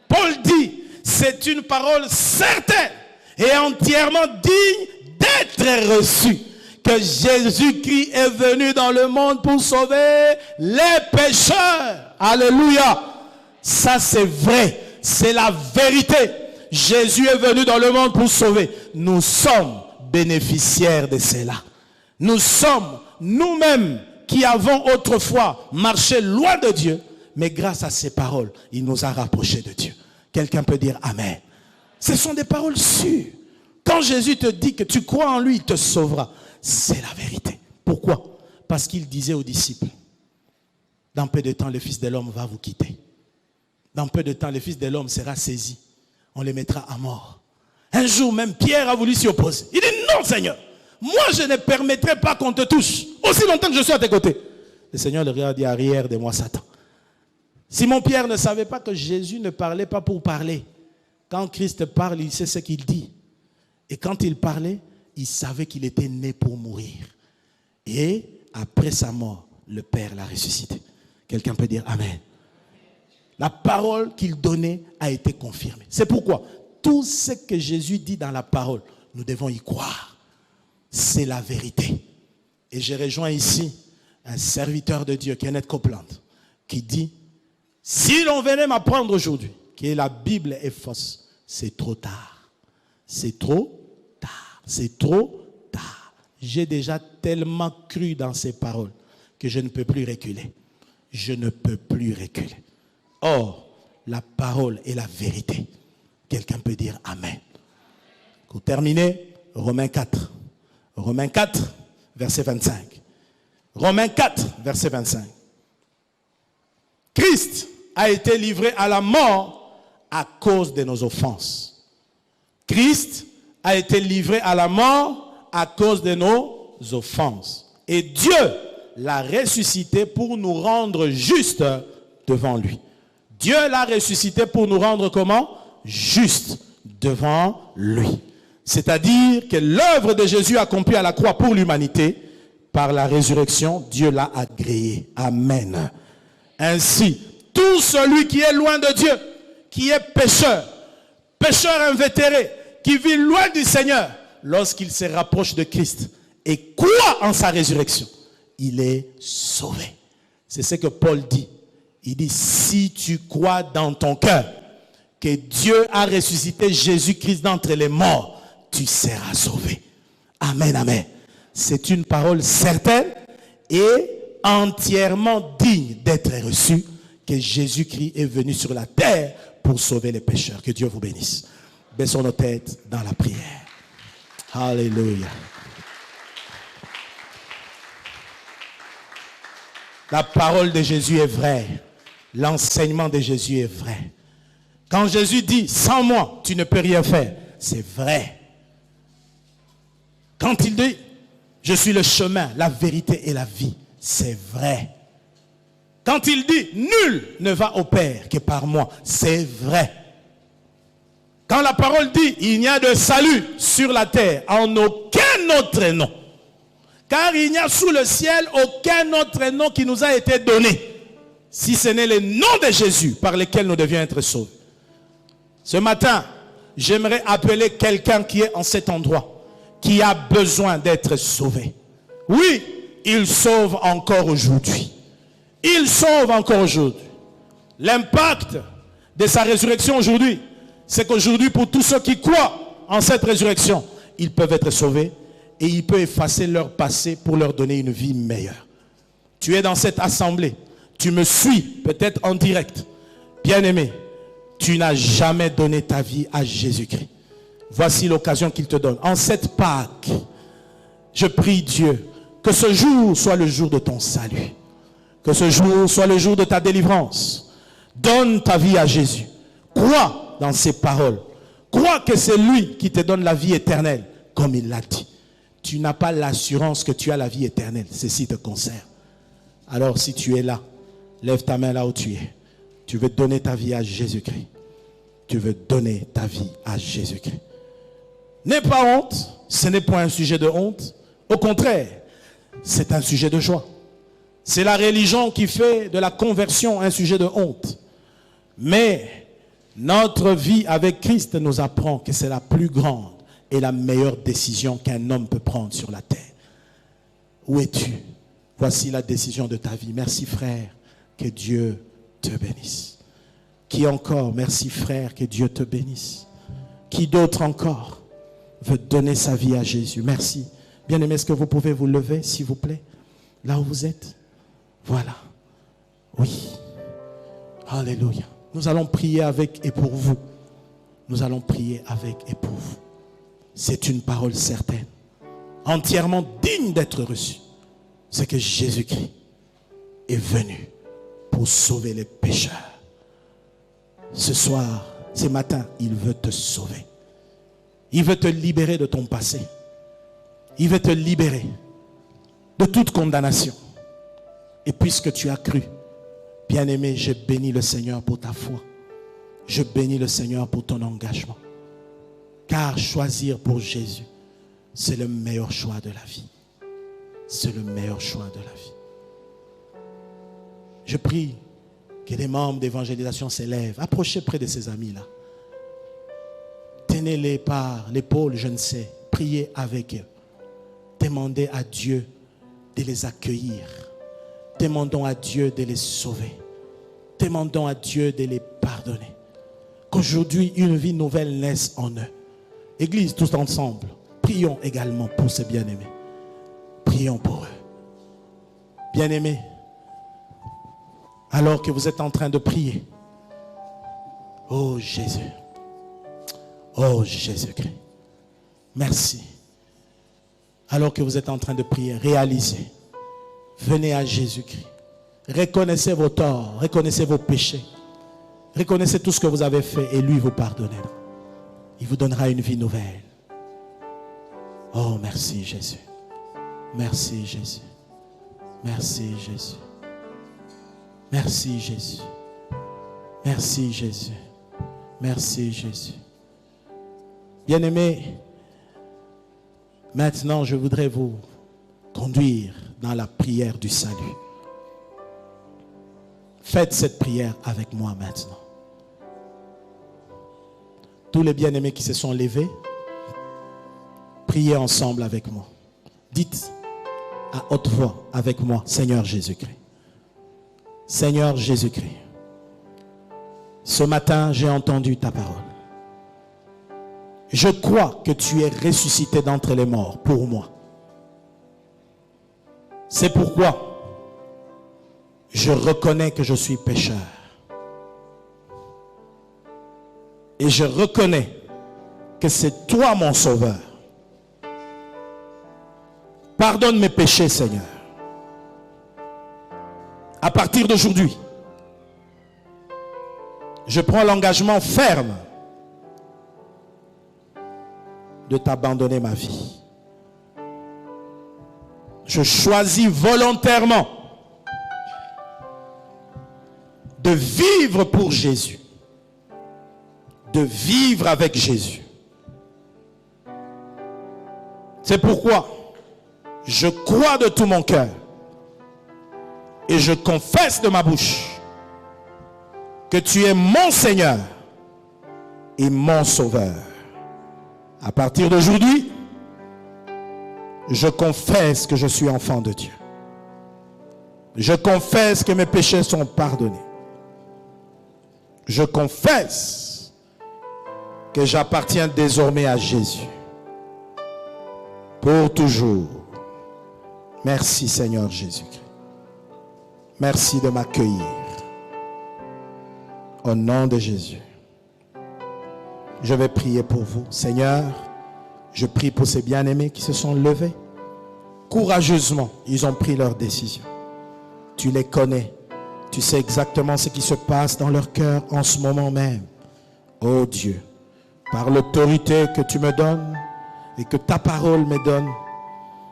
Speaker 1: Paul dit, c'est une parole certaine et entièrement digne d'être reçue. Que Jésus-Christ est venu dans le monde pour sauver les pécheurs. Alléluia. Ça c'est vrai. C'est la vérité. Jésus est venu dans le monde pour sauver. Nous sommes bénéficiaires de cela. Nous sommes nous-mêmes qui avons autrefois marché loin de Dieu, mais grâce à ces paroles, il nous a rapprochés de Dieu. Quelqu'un peut dire Amen. Ce sont des paroles sûres. Quand Jésus te dit que tu crois en lui, il te sauvera. C'est la vérité. Pourquoi? Parce qu'il disait aux disciples, dans peu de temps, le Fils de l'homme va vous quitter. Dans peu de temps, le Fils de l'homme sera saisi. On le mettra à mort. Un jour même, Pierre a voulu s'y opposer. Il dit non, Seigneur. Moi, je ne permettrai pas qu'on te touche. Aussi longtemps que je suis à tes côtés. Le Seigneur le regarde et dit, arrière de moi, Satan. Simon-Pierre ne savait pas que Jésus ne parlait pas pour parler. Quand Christ parle, il sait ce qu'il dit. Et quand il parlait, il savait qu'il était né pour mourir. Et après sa mort, le Père l'a ressuscité. Quelqu'un peut dire Amen. La parole qu'il donnait a été confirmée. C'est pourquoi tout ce que Jésus dit dans la parole, nous devons y croire. C'est la vérité. Et je rejoins ici un serviteur de Dieu, Kenneth Copeland, qui dit, si l'on venait m'apprendre aujourd'hui que la Bible est fausse, c'est trop tard. C'est trop tard. C'est trop tard. J'ai déjà tellement cru dans ces paroles que je ne peux plus reculer. Je ne peux plus reculer. Or, la parole et la vérité. Quelqu'un peut dire Amen. Pour terminer, Romains 4. Romains 4, verset 25. Romains 4, verset 25. Christ a été livré à la mort à cause de nos offenses. Christ a été livré à la mort à cause de nos offenses. Et Dieu l'a ressuscité pour nous rendre justes devant lui. Dieu l'a ressuscité pour nous rendre comment? Justes devant lui. C'est-à-dire que l'œuvre de Jésus accomplie à la croix pour l'humanité, par la résurrection, Dieu l'a agréée. Amen. Ainsi, tout celui qui est loin de Dieu, qui est pécheur, pécheur invétéré, qui vit loin du Seigneur, lorsqu'il se rapproche de Christ et croit en sa résurrection, il est sauvé. C'est ce que Paul dit. Il dit, si tu crois dans ton cœur que Dieu a ressuscité Jésus-Christ d'entre les morts, tu seras sauvé. Amen, amen. C'est une parole certaine et entièrement digne d'être reçue, que Jésus-Christ est venu sur la terre pour sauver les pécheurs. Que Dieu vous bénisse. Baissons nos têtes dans la prière. Alléluia. La parole de Jésus est vraie. L'enseignement de Jésus est vrai. Quand Jésus dit, sans moi, tu ne peux rien faire, c'est vrai. Quand il dit, je suis le chemin, la vérité et la vie, c'est vrai. Quand il dit, nul ne va au Père que par moi, c'est vrai. Quand la parole dit, il n'y a de salut sur la terre en aucun autre nom. Car il n'y a sous le ciel aucun autre nom qui nous a été donné, si ce n'est le nom de Jésus par lequel nous devions être sauvés. Ce matin, j'aimerais appeler quelqu'un qui est en cet endroit, qui a besoin d'être sauvé. Oui, il sauve encore aujourd'hui. Il sauve encore aujourd'hui. L'impact de sa résurrection aujourd'hui, c'est qu'aujourd'hui, pour tous ceux qui croient en cette résurrection, ils peuvent être sauvés et il peut effacer leur passé pour leur donner une vie meilleure. Tu es dans cette assemblée, tu me suis peut-être en direct. Bien-aimé, tu n'as jamais donné ta vie à Jésus-Christ. Voici l'occasion qu'il te donne. En cette Pâque, je prie Dieu que ce jour soit le jour de ton salut. Que ce jour soit le jour de ta délivrance. Donne ta vie à Jésus. Crois dans ses paroles. Crois que c'est lui qui te donne la vie éternelle, comme il l'a dit. Tu n'as pas l'assurance que tu as la vie éternelle. Ceci te concerne. Alors si tu es là, lève ta main là où tu es. Tu veux donner ta vie à Jésus-Christ. Tu veux donner ta vie à Jésus-Christ. N'aie pas honte. Ce n'est pas un sujet de honte. Au contraire, c'est un sujet de joie. C'est la religion qui fait de la conversion un sujet de honte. Mais notre vie avec Christ nous apprend que c'est la plus grande et la meilleure décision qu'un homme peut prendre sur la terre. Où es-tu? Voici la décision de ta vie. Merci frère, que Dieu te bénisse. Qui encore? Merci frère, que Dieu te bénisse. Qui d'autre encore veut donner sa vie à Jésus? Merci. Bien-aimé, est-ce que vous pouvez vous lever, s'il vous plaît, là où vous êtes? Voilà. Oui. Alléluia. Nous allons prier avec et pour vous. Nous allons prier avec et pour vous. C'est une parole certaine, entièrement digne d'être reçue. C'est que Jésus-Christ est venu pour sauver les pécheurs. Ce soir, ce matin, il veut te sauver. Il veut te libérer de ton passé. Il veut te libérer de toute condamnation. Et puisque tu as cru, bien-aimé, je bénis le Seigneur pour ta foi. Je bénis le Seigneur pour ton engagement. Car choisir pour Jésus, c'est le meilleur choix de la vie. C'est le meilleur choix de la vie. Je prie que les membres d'évangélisation s'élèvent. Approchez près de ces amis-là. Tenez-les par l'épaule, je ne sais. Priez avec eux. Demandez à Dieu de les accueillir. Demandons à Dieu de les sauver. Demandons à Dieu de les pardonner. Qu'aujourd'hui, une vie nouvelle naisse en eux. Église, tous ensemble, prions également pour ces bien-aimés. Prions pour eux. Bien-aimés, alors que vous êtes en train de prier, Oh Jésus. Oh Jésus-Christ. Merci. Alors que vous êtes en train de prier, réalisez. Venez à Jésus-Christ. Reconnaissez vos torts, reconnaissez vos péchés. Reconnaissez tout ce que vous avez fait et lui vous pardonnera. Il vous donnera une vie nouvelle. Oh, merci Jésus. Merci Jésus. Merci Jésus. Merci Jésus. Merci Jésus. Merci Jésus. Bien-aimés, maintenant je voudrais vous conduire dans la prière du salut. Faites cette prière avec moi maintenant. Tous les bien-aimés qui se sont levés, priez ensemble avec moi. Dites à haute voix avec moi, Seigneur Jésus-Christ. Seigneur Jésus-Christ, ce matin j'ai entendu ta parole. Je crois que tu es ressuscité d'entre les morts pour moi. C'est pourquoi je reconnais que je suis pécheur. Et je reconnais que c'est toi mon sauveur. Pardonne mes péchés, Seigneur. À partir d'aujourd'hui, je prends l'engagement ferme de t'abandonner ma vie. Je choisis volontairement de vivre pour Jésus, de vivre avec Jésus. C'est pourquoi je crois de tout mon cœur et je confesse de ma bouche que tu es mon Seigneur et mon Sauveur. À partir d'aujourd'hui, je confesse que je suis enfant de Dieu. Je confesse que mes péchés sont pardonnés. Je confesse que j'appartiens désormais à Jésus. Pour toujours. Merci Seigneur Jésus-Christ. Merci de m'accueillir. Au nom de Jésus. Je vais prier pour vous. Seigneur, je prie pour ces bien-aimés qui se sont levés. Courageusement, ils ont pris leur décision. Tu les connais. Tu sais exactement ce qui se passe dans leur cœur en ce moment même. Oh Dieu, par l'autorité que tu me donnes et que ta parole me donne,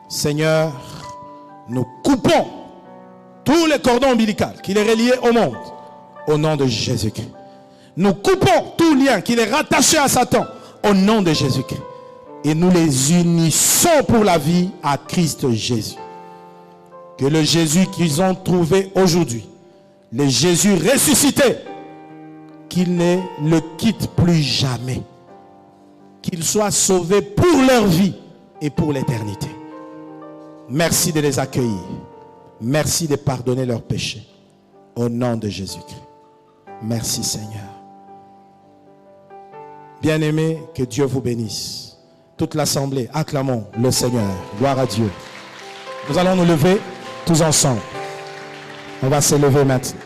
Speaker 1: Seigneur, nous coupons tous les cordons ombilicaux qui les reliaient au monde au nom de Jésus-Christ. Nous coupons tout lien qui les rattachait à Satan au nom de Jésus-Christ. Et nous les unissons pour la vie à Christ Jésus. Que le Jésus qu'ils ont trouvé aujourd'hui, le Jésus ressuscité, qu'il ne le quitte plus jamais. Qu'ils soient sauvés pour leur vie et pour l'éternité. Merci de les accueillir. Merci de pardonner leurs péchés. Au nom de Jésus-Christ. Merci Seigneur. Bien-aimés, que Dieu vous bénisse. Toute l'assemblée, acclamons le Seigneur. Gloire à Dieu. Nous allons nous lever tous ensemble. On va se lever maintenant.